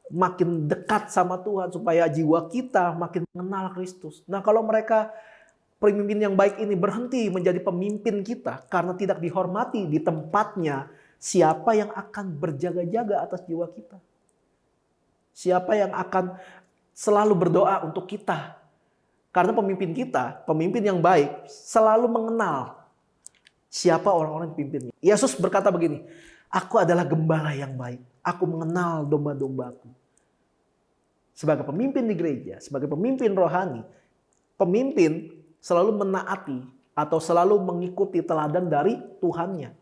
makin dekat sama Tuhan, supaya jiwa kita makin mengenal Kristus. Nah, kalau mereka pemimpin yang baik ini berhenti menjadi pemimpin kita karena tidak dihormati di tempatnya, siapa yang akan berjaga-jaga atas jiwa kita? Siapa yang akan selalu berdoa untuk kita? Karena pemimpin kita, pemimpin yang baik, selalu mengenal siapa orang-orang yang pimpinnya. Yesus berkata begini, aku adalah gembala yang baik. Aku mengenal domba-dombaku. Sebagai pemimpin di gereja, sebagai pemimpin rohani, pemimpin selalu menaati atau selalu mengikuti teladan dari Tuhannya.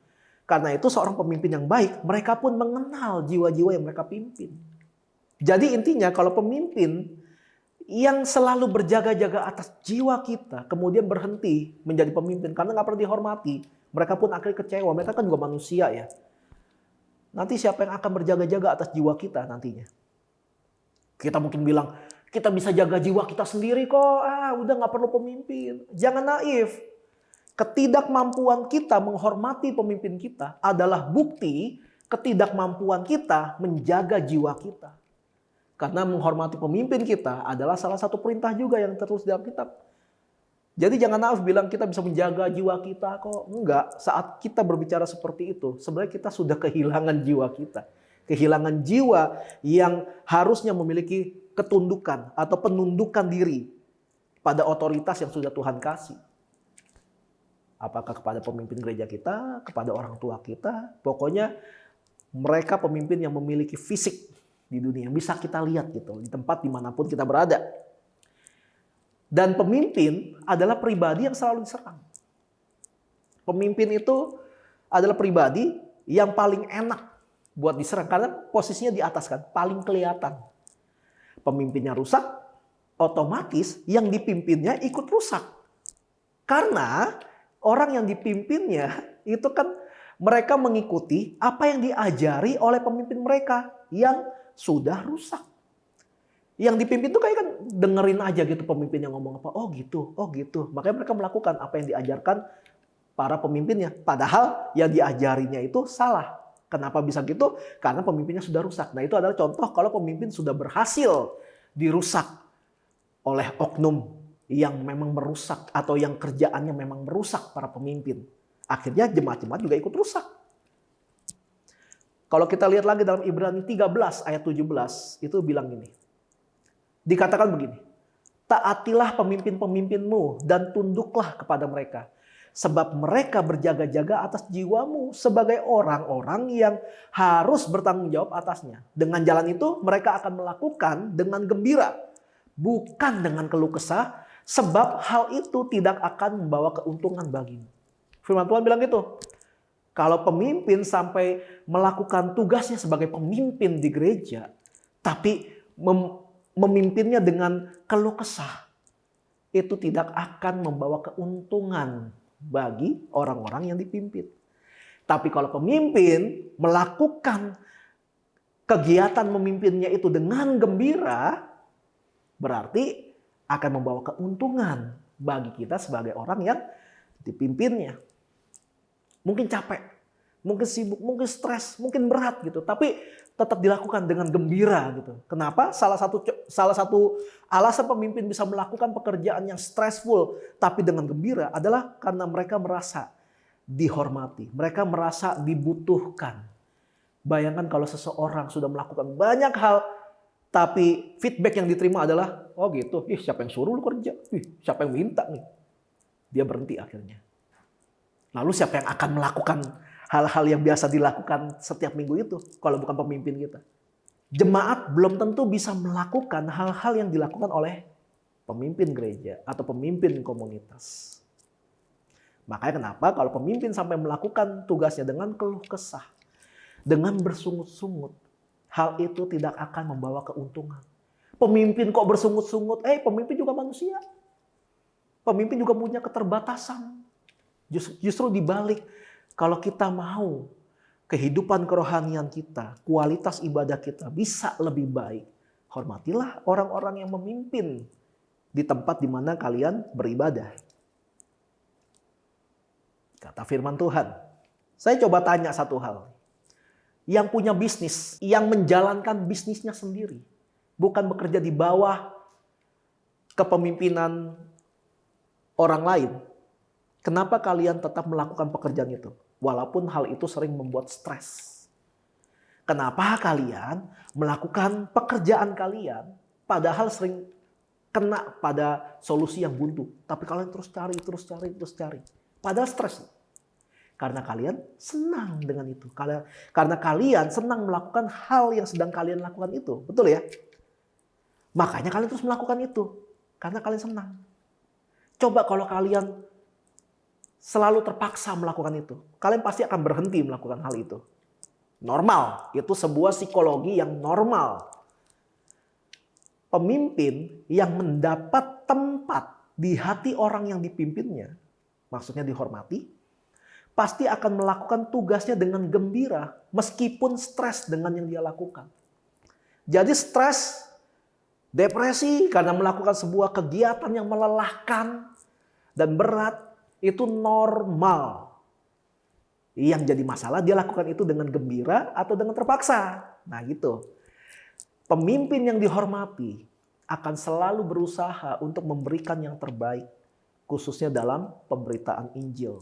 Karena itu seorang pemimpin yang baik, mereka pun mengenal jiwa-jiwa yang mereka pimpin. Jadi intinya kalau pemimpin yang selalu berjaga-jaga atas jiwa kita, kemudian berhenti menjadi pemimpin karena nggak pernah dihormati, mereka pun akhirnya kecewa. Mereka kan juga manusia ya. Nanti siapa yang akan berjaga-jaga atas jiwa kita nantinya? Kita mungkin bilang, kita bisa jaga jiwa kita sendiri kok, udah nggak perlu pemimpin. Jangan naif. Ketidakmampuan kita menghormati pemimpin kita adalah bukti ketidakmampuan kita menjaga jiwa kita. Karena menghormati pemimpin kita adalah salah satu perintah juga yang tertulis dalam kitab. Jadi jangan naif bilang kita bisa menjaga jiwa kita kok. Enggak, saat kita berbicara seperti itu, sebenarnya kita sudah kehilangan jiwa kita. Kehilangan jiwa yang harusnya memiliki ketundukan atau penundukan diri pada otoritas yang sudah Tuhan kasih. Apakah kepada pemimpin gereja kita, kepada orang tua kita, pokoknya mereka pemimpin yang memiliki fisik di dunia, bisa kita lihat gitu di tempat dimanapun kita berada. Dan pemimpin adalah pribadi yang selalu diserang. Pemimpin itu adalah pribadi yang paling enak buat diserang karena posisinya di atas kan, paling kelihatan. Pemimpinnya rusak, otomatis yang dipimpinnya ikut rusak. Karena orang yang dipimpinnya itu kan mereka mengikuti apa yang diajari oleh pemimpin mereka yang sudah rusak. Yang dipimpin itu kayak kan dengerin aja gitu pemimpin yang ngomong apa. Oh gitu, oh gitu. Makanya mereka melakukan apa yang diajarkan para pemimpinnya. Padahal yang diajarinya itu salah. Kenapa bisa gitu? Karena pemimpinnya sudah rusak. Nah itu adalah contoh kalau pemimpin sudah berhasil dirusak oleh oknum yang memang merusak atau yang kerjaannya memang merusak para pemimpin. Akhirnya jemaat-jemaat juga ikut rusak. Kalau kita lihat lagi dalam Ibrani 13 ayat 17 itu bilang gini. Dikatakan begini. Taatilah pemimpin-pemimpinmu dan tunduklah kepada mereka. Sebab mereka berjaga-jaga atas jiwamu sebagai orang-orang yang harus bertanggung jawab atasnya. Dengan jalan itu mereka akan melakukan dengan gembira. Bukan dengan keluh kesah. Sebab hal itu tidak akan membawa keuntungan bagimu. Firman Tuhan bilang gitu. Kalau pemimpin sampai melakukan tugasnya sebagai pemimpin di gereja, tapi memimpinnya dengan keluh kesah, itu tidak akan membawa keuntungan bagi orang-orang yang dipimpin. Tapi kalau pemimpin melakukan kegiatan memimpinnya itu dengan gembira, berarti akan membawa keuntungan bagi kita sebagai orang yang dipimpinnya. Mungkin capek, mungkin sibuk, mungkin stres, mungkin berat gitu. Tapi tetap dilakukan dengan gembira gitu. Kenapa? Salah satu alasan pemimpin bisa melakukan pekerjaan yang stressful tapi dengan gembira adalah karena mereka merasa dihormati. Mereka merasa dibutuhkan. Bayangkan kalau seseorang sudah melakukan banyak hal tapi feedback yang diterima adalah, oh gitu, siapa yang suruh lu kerja? Siapa yang minta nih? Dia berhenti akhirnya. Lalu siapa yang akan melakukan hal-hal yang biasa dilakukan setiap minggu itu kalau bukan pemimpin kita? Jemaat belum tentu bisa melakukan hal-hal yang dilakukan oleh pemimpin gereja atau pemimpin komunitas. Makanya kenapa kalau pemimpin sampai melakukan tugasnya dengan keluh kesah, dengan bersungut-sungut, hal itu tidak akan membawa keuntungan. Pemimpin kok bersungut-sungut? Pemimpin juga manusia. Pemimpin juga punya keterbatasan. Justru dibalik, kalau kita mau kehidupan kerohanian kita, kualitas ibadah kita bisa lebih baik, hormatilah orang-orang yang memimpin di tempat di mana kalian beribadah. Kata firman Tuhan. Saya coba tanya satu hal. Yang punya bisnis, yang menjalankan bisnisnya sendiri, bukan bekerja di bawah kepemimpinan orang lain. Kenapa kalian tetap melakukan pekerjaan itu? Walaupun hal itu sering membuat stres. Kenapa kalian melakukan pekerjaan kalian padahal sering kena pada solusi yang buntu. Tapi kalian terus cari. Padahal stres. Karena kalian senang dengan itu. Karena kalian senang melakukan hal yang sedang kalian lakukan itu. Betul ya? Makanya kalian terus melakukan itu. Karena kalian senang. Coba kalau kalian selalu terpaksa melakukan itu, kalian pasti akan berhenti melakukan hal itu. Normal, itu sebuah psikologi yang normal. Pemimpin yang mendapat tempat di hati orang yang dipimpinnya, maksudnya dihormati, pasti akan melakukan tugasnya dengan gembira, meskipun stres dengan yang dia lakukan. Jadi stres, depresi karena melakukan sebuah kegiatan yang melelahkan dan berat, itu normal. Yang jadi masalah dia lakukan itu dengan gembira atau dengan terpaksa. Nah gitu. Pemimpin yang dihormati akan selalu berusaha untuk memberikan yang terbaik. Khususnya dalam pemberitaan Injil.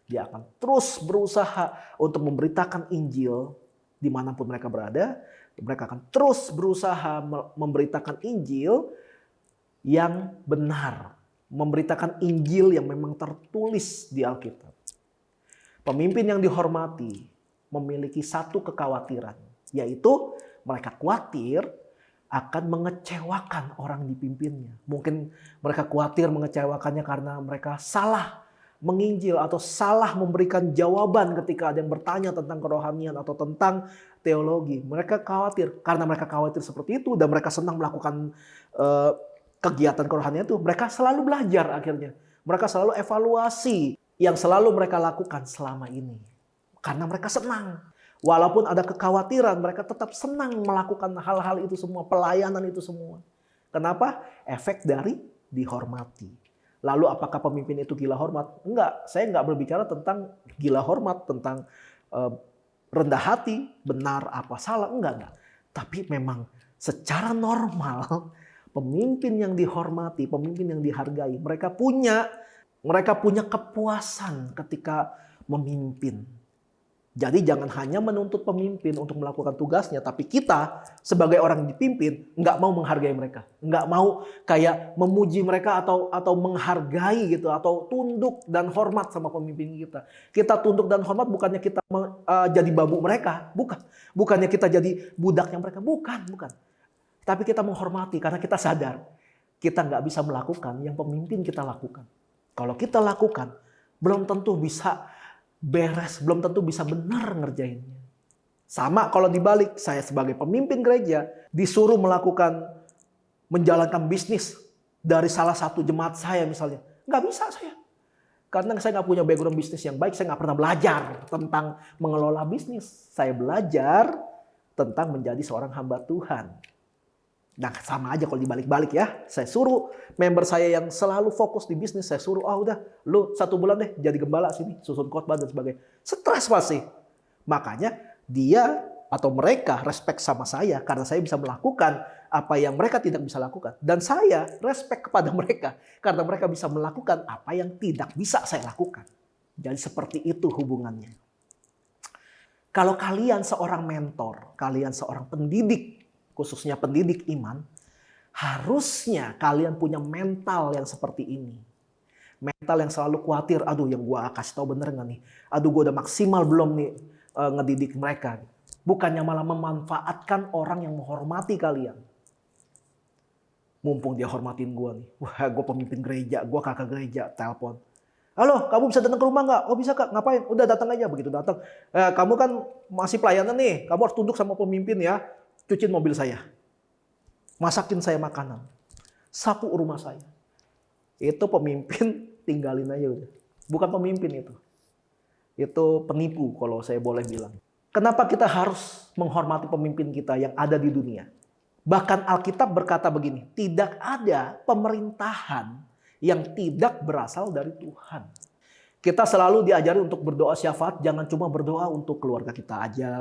Dia akan terus berusaha untuk memberitakan Injil dimanapun mereka berada. Mereka akan terus berusaha memberitakan Injil yang benar. Memberitakan Injil yang memang tertulis di Alkitab. Pemimpin yang dihormati memiliki satu kekhawatiran, yaitu mereka khawatir akan mengecewakan orang dipimpinnya. Mungkin mereka khawatir mengecewakannya karena mereka salah menginjil atau salah memberikan jawaban ketika ada yang bertanya tentang kerohanian atau tentang teologi. Mereka khawatir, karena mereka khawatir seperti itu dan mereka senang melakukan kegiatan kerohanian itu, mereka selalu belajar akhirnya. Mereka selalu evaluasi yang selalu mereka lakukan selama ini. Karena mereka senang. Walaupun ada kekhawatiran, mereka tetap senang melakukan hal-hal itu semua, pelayanan itu semua. Kenapa? Efek dari dihormati. Lalu apakah pemimpin itu gila hormat? Enggak, saya enggak berbicara tentang gila hormat, tentang rendah hati, benar apa salah, enggak. Tapi memang secara normal, pemimpin yang dihormati, pemimpin yang dihargai, mereka punya kepuasan ketika memimpin. Jadi jangan hanya menuntut pemimpin untuk melakukan tugasnya, tapi kita sebagai orang yang dipimpin nggak mau menghargai mereka, nggak mau kayak memuji mereka atau menghargai gitu, atau tunduk dan hormat sama pemimpin kita. Kita tunduk dan hormat bukannya kita jadi babu mereka, bukannya kita jadi budaknya mereka, bukan. Tapi kita menghormati karena kita sadar kita nggak bisa melakukan yang pemimpin kita lakukan. Kalau kita lakukan, belum tentu bisa beres, belum tentu bisa benar ngerjainnya. Sama kalau dibalik, saya sebagai pemimpin gereja disuruh menjalankan bisnis dari salah satu jemaat saya misalnya. Nggak bisa saya. Karena saya nggak punya background bisnis yang baik, saya nggak pernah belajar tentang mengelola bisnis. Saya belajar tentang menjadi seorang hamba Tuhan. Nah sama aja kalau dibalik-balik ya. Saya suruh member saya yang selalu fokus di bisnis, saya suruh, udah lu 1 bulan deh jadi gembala sini, susun khotbah dan sebagainya. Stres pasti. Makanya dia atau mereka respect sama saya karena saya bisa melakukan apa yang mereka tidak bisa lakukan. Dan saya respect kepada mereka karena mereka bisa melakukan apa yang tidak bisa saya lakukan. Jadi seperti itu hubungannya. Kalau kalian seorang mentor, kalian seorang pendidik, khususnya pendidik iman, harusnya kalian punya mental yang seperti ini. Mental yang selalu khawatir, aduh yang gue kasih tahu bener gak nih? Aduh gue udah maksimal belum nih ngedidik mereka. Bukannya malah memanfaatkan orang yang menghormati kalian. Mumpung dia hormatin gue nih. Wah gue pemimpin gereja, gue kakak gereja, telepon. Halo, kamu bisa datang ke rumah nggak? Oh bisa kak, ngapain? Udah datang aja, begitu datang. Kamu kan masih pelayanan nih, kamu harus tunduk sama pemimpin ya. Cuciin mobil saya. Masakin saya makanan. Sapu rumah saya. Itu pemimpin, tinggalin aja udah. Bukan pemimpin itu. Itu penipu kalau saya boleh bilang. Kenapa kita harus menghormati pemimpin kita yang ada di dunia? Bahkan Alkitab berkata begini, tidak ada pemerintahan yang tidak berasal dari Tuhan. Kita selalu diajari untuk berdoa syafaat, jangan cuma berdoa untuk keluarga kita aja,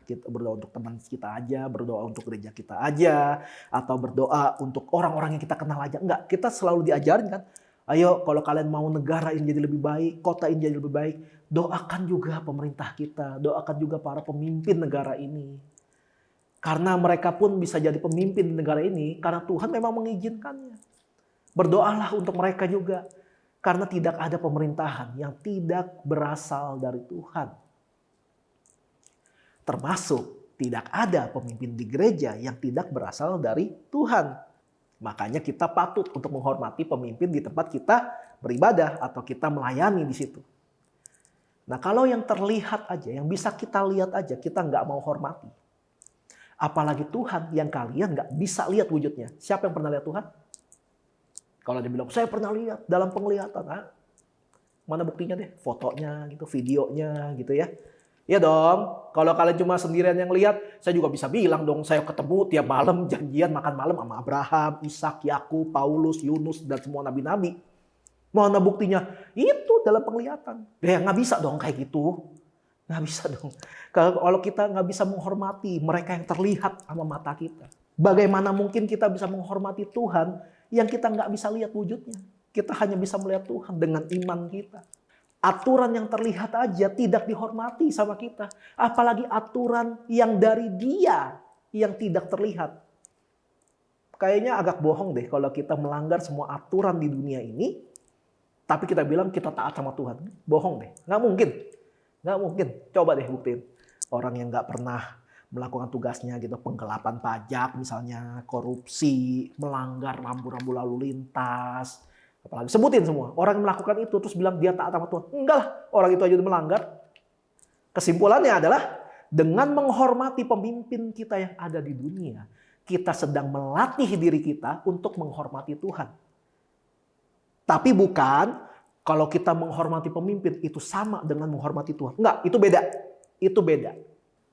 kita berdoa untuk teman kita aja, berdoa untuk gereja kita aja, atau berdoa untuk orang-orang yang kita kenal aja. Enggak, kita selalu diajarin kan, ayo kalau kalian mau negara ini jadi lebih baik, kota ini jadi lebih baik, doakan juga pemerintah kita, doakan juga para pemimpin negara ini. Karena mereka pun bisa jadi pemimpin negara ini, karena Tuhan memang mengizinkannya. Berdoalah untuk mereka juga. Karena tidak ada pemerintahan yang tidak berasal dari Tuhan. Termasuk tidak ada pemimpin di gereja yang tidak berasal dari Tuhan. Makanya kita patut untuk menghormati pemimpin di tempat kita beribadah atau kita melayani di situ. Nah kalau yang terlihat aja, yang bisa kita lihat aja, kita nggak mau hormati. Apalagi Tuhan yang kalian nggak bisa lihat wujudnya. Siapa yang pernah lihat Tuhan? Kalau dia bilang, saya pernah lihat dalam penglihatan. Mana buktinya deh? Fotonya, gitu, videonya gitu ya. Ya dong, kalau kalian cuma sendirian yang lihat, saya juga bisa bilang dong, saya ketemu tiap malam, janjian makan malam sama Abraham, Ishak, Yakub, Paulus, Yunus, dan semua nabi-nabi. Mana buktinya? Itu dalam penglihatan. Ya nggak bisa dong kayak gitu. Nggak bisa dong. Kalau kita nggak bisa menghormati mereka yang terlihat sama mata kita. Bagaimana mungkin kita bisa menghormati Tuhan yang kita nggak bisa lihat wujudnya. Kita hanya bisa melihat Tuhan dengan iman kita. Aturan yang terlihat aja tidak dihormati sama kita. Apalagi aturan yang dari Dia yang tidak terlihat. Kayaknya agak bohong deh kalau kita melanggar semua aturan di dunia ini, tapi kita bilang kita taat sama Tuhan. Bohong deh, nggak mungkin. Nggak mungkin. Coba deh buktiin. Orang yang nggak pernah melakukan tugasnya gitu, penggelapan pajak misalnya, korupsi, melanggar rambu-rambu lalu lintas, apalagi sebutin semua. Orang yang melakukan itu terus bilang dia taat sama Tuhan. Enggak lah, orang itu aja udah melanggar. Kesimpulannya adalah dengan menghormati pemimpin kita yang ada di dunia, kita sedang melatih diri kita untuk menghormati Tuhan. Tapi bukan kalau kita menghormati pemimpin itu sama dengan menghormati Tuhan. Enggak, itu beda. Itu beda.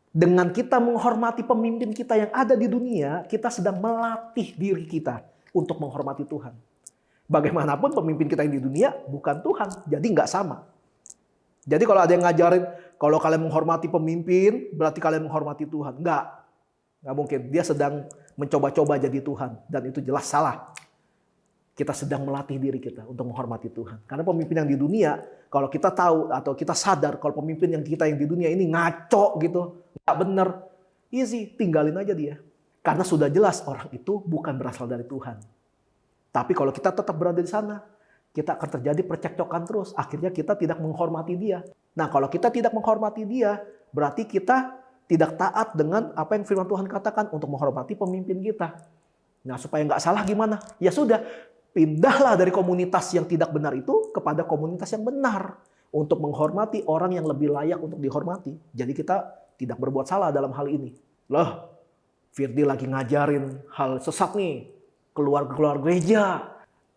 Dengan kita menghormati pemimpin kita yang ada di dunia, kita sedang melatih diri kita untuk menghormati Tuhan. Bagaimanapun pemimpin kita yang di dunia bukan Tuhan, jadi nggak sama. Jadi kalau ada yang ngajarin, kalau kalian menghormati pemimpin, berarti kalian menghormati Tuhan. Nggak mungkin. Dia sedang mencoba-coba jadi Tuhan, dan itu jelas salah. Kita sedang melatih diri kita untuk menghormati Tuhan. Karena pemimpin yang di dunia, kalau kita tahu atau kita sadar kalau pemimpin yang kita yang di dunia ini ngaco gitu, nggak bener, easy, tinggalin aja dia. Karena sudah jelas orang itu bukan berasal dari Tuhan. Tapi kalau kita tetap berada di sana, kita akan terjadi percekcokan terus. Akhirnya kita tidak menghormati dia. Nah kalau kita tidak menghormati dia, berarti kita tidak taat dengan apa yang firman Tuhan katakan untuk menghormati pemimpin kita. Nah supaya nggak salah gimana? Ya sudah, pindahlah dari komunitas yang tidak benar itu kepada komunitas yang benar. untuk menghormati orang yang lebih layak untuk dihormati. Jadi kita tidak berbuat salah dalam hal ini. Loh, Firdi lagi ngajarin hal sesat nih, keluar gereja.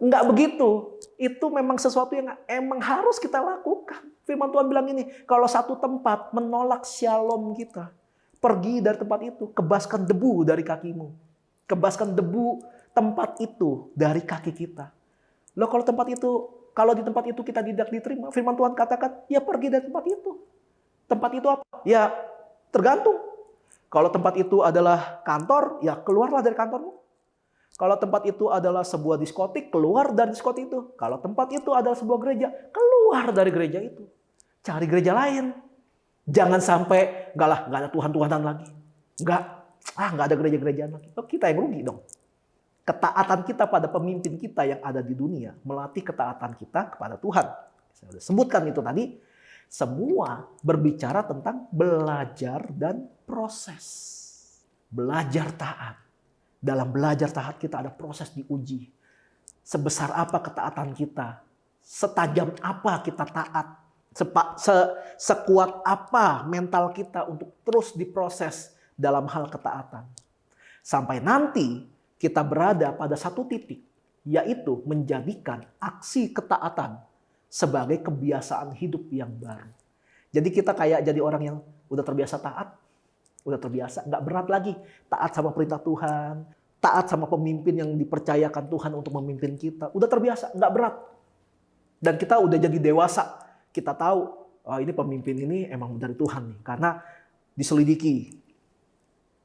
Enggak begitu. Itu memang sesuatu yang emang harus kita lakukan. Firman Tuhan bilang ini, kalau satu tempat menolak shalom kita, pergi dari tempat itu, kebaskan debu dari kakimu. Kebaskan debu tempat itu dari kaki kita. Loh kalau di tempat itu kita tidak diterima, firman Tuhan katakan, ya pergi dari tempat itu. Tempat itu apa? Ya tergantung. Kalau tempat itu adalah kantor, ya keluarlah dari kantormu. Kalau tempat itu adalah sebuah diskotik, keluar dari diskotik itu. Kalau tempat itu adalah sebuah gereja, keluar dari gereja itu. Cari gereja lain. Jangan sampai, enggak ada Tuhan-Tuhanan lagi. Enggak ada gereja-gerejaan lagi. Oh, kita yang rugi dong. Ketaatan kita pada pemimpin kita yang ada di dunia melatih ketaatan kita kepada Tuhan. Saya sudah sebutkan itu tadi. Semua berbicara tentang belajar dan proses. Belajar taat. Dalam belajar taat kita ada proses diuji. Sebesar apa ketaatan kita? Setajam apa kita taat? Sekuat apa mental kita untuk terus diproses dalam hal ketaatan. Sampai nanti kita berada pada satu titik, yaitu menjadikan aksi ketaatan sebagai kebiasaan hidup yang baru. Jadi kita kayak jadi orang yang udah terbiasa taat, udah terbiasa, nggak berat lagi taat sama perintah Tuhan, taat sama pemimpin yang dipercayakan Tuhan untuk memimpin kita, udah terbiasa, nggak berat. Dan kita udah jadi dewasa, kita tahu, oh ini pemimpin ini emang dari Tuhan nih, karena diselidiki.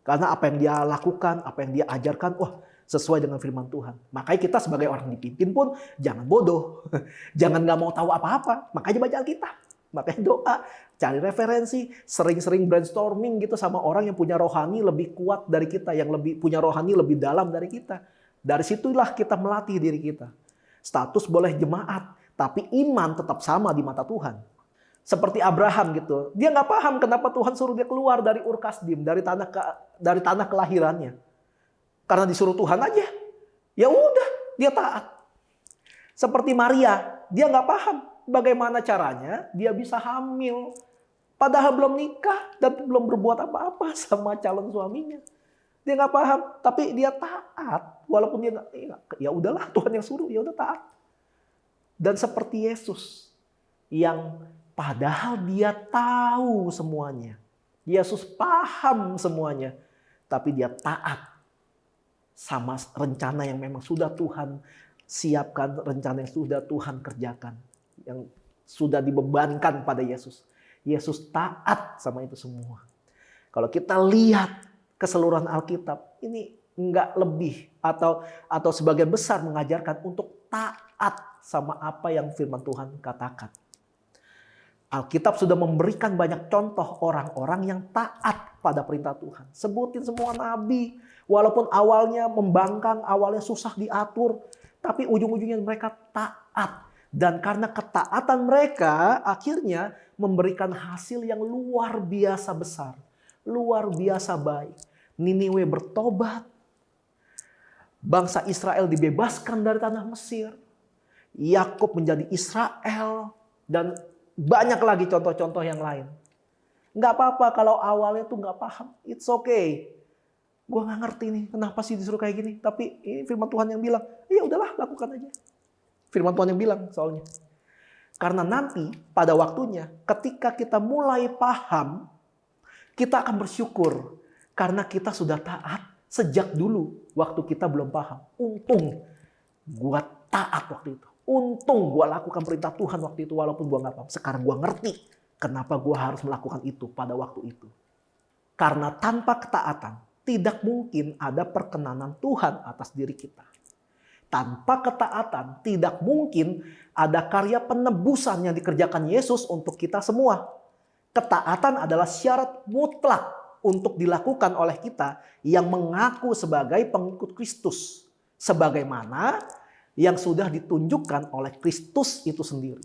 Karena apa yang dia lakukan, apa yang dia ajarkan, wah sesuai dengan firman Tuhan. Makanya kita sebagai orang dipimpin pun jangan bodoh. Jangan nggak mau tahu apa-apa. Makanya baca Alkitab. Makanya doa, cari referensi, sering-sering brainstorming gitu sama orang yang punya rohani lebih kuat dari kita, yang lebih punya rohani lebih dalam dari kita. Dari situlah kita melatih diri kita. Status boleh jemaat, tapi iman tetap sama di mata Tuhan. Seperti Abraham gitu. Dia nggak paham kenapa Tuhan suruh dia keluar dari Ur Kasdim, dari tanah kelahirannya. Karena disuruh Tuhan aja. Ya udah, dia taat. Seperti Maria, dia nggak paham bagaimana caranya dia bisa hamil. Padahal belum nikah dan belum berbuat apa-apa sama calon suaminya. Dia nggak paham, tapi dia taat. Walaupun dia nggak, ya udahlah Tuhan yang suruh, ya udah taat. Dan seperti Yesus yang padahal dia tahu semuanya. Yesus paham semuanya. Tapi dia taat sama rencana yang memang sudah Tuhan siapkan, rencana yang sudah Tuhan kerjakan. Yang sudah dibebankan pada Yesus. Yesus taat sama itu semua. Kalau kita lihat keseluruhan Alkitab, ini enggak lebih atau sebagian besar mengajarkan untuk taat sama apa yang firman Tuhan katakan. Alkitab sudah memberikan banyak contoh orang-orang yang taat pada perintah Tuhan. Sebutin semua nabi, walaupun awalnya membangkang, awalnya susah diatur, tapi ujung-ujungnya mereka taat. Dan karena ketaatan mereka akhirnya memberikan hasil yang luar biasa besar, luar biasa baik. Niniwe bertobat, bangsa Israel dibebaskan dari tanah Mesir, Yakub menjadi Israel, dan banyak lagi contoh-contoh yang lain. Nggak apa-apa kalau awalnya tuh nggak paham. It's okay. Gue nggak ngerti nih kenapa sih disuruh kayak gini. Tapi ini firman Tuhan yang bilang, ya udahlah lakukan aja. Firman Tuhan yang bilang soalnya. Karena nanti pada waktunya ketika kita mulai paham, kita akan bersyukur. Karena kita sudah taat sejak dulu waktu kita belum paham. Untung gue taat waktu itu. Untung gue lakukan perintah Tuhan waktu itu walaupun gue gak paham. Sekarang gue ngerti kenapa gue harus melakukan itu pada waktu itu. Karena tanpa ketaatan tidak mungkin ada perkenanan Tuhan atas diri kita. Tanpa ketaatan tidak mungkin ada karya penebusan yang dikerjakan Yesus untuk kita semua. Ketaatan adalah syarat mutlak untuk dilakukan oleh kita yang mengaku sebagai pengikut Kristus. Sebagaimana yang sudah ditunjukkan oleh Kristus itu sendiri.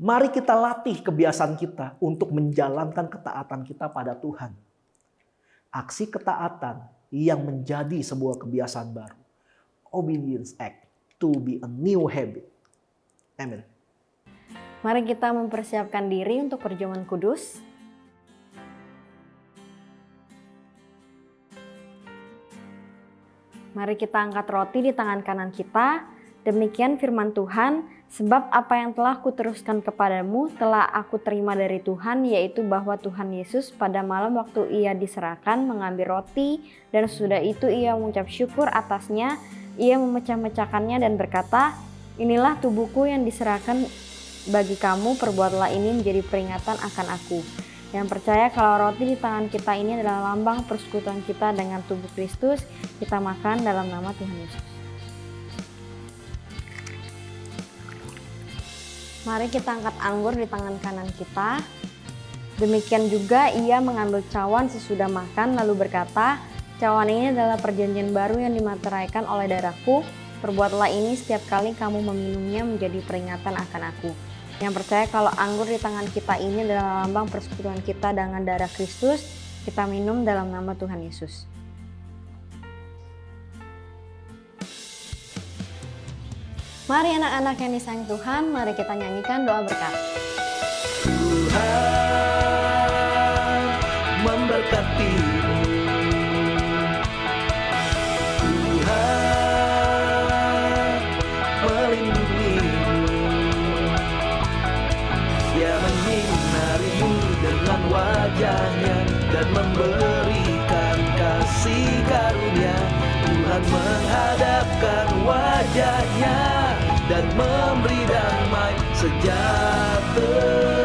Mari kita latih kebiasaan kita untuk menjalankan ketaatan kita pada Tuhan. Aksi ketaatan yang menjadi sebuah kebiasaan baru. Obedience act to be a new habit. Amen. Mari kita mempersiapkan diri untuk perjamuan kudus. Mari kita angkat roti di tangan kanan kita. Demikian firman Tuhan, sebab apa yang telah kuteruskan kepadamu telah aku terima dari Tuhan, yaitu bahwa Tuhan Yesus pada malam waktu ia diserahkan mengambil roti, dan sesudah itu ia mengucap syukur atasnya, ia memecah-mecahkannya dan berkata, inilah tubuhku yang diserahkan bagi kamu, perbuatlah ini menjadi peringatan akan aku. Yang percaya kalau roti di tangan kita ini adalah lambang persekutuan kita dengan tubuh Kristus, kita makan dalam nama Tuhan Yesus. Mari kita angkat anggur di tangan kanan kita. Demikian juga ia mengambil cawan sesudah makan lalu berkata, cawan ini adalah perjanjian baru yang dimateraikan oleh darahku. Perbuatlah ini setiap kali kamu meminumnya menjadi peringatan akan aku. Yang percaya kalau anggur di tangan kita ini adalah lambang persekutuan kita dengan darah Kristus, kita minum dalam nama Tuhan Yesus. Mari anak-anak yang disayang Tuhan, mari kita nyanyikan doa berkat. Tuhan memberkatimu. Tuhan melindungimu. Dia menyinarimu dengan wajahnya dan memberikan kasih karunia. Tuhan menghadapkan wajahnya dan memberi damai sejahtera.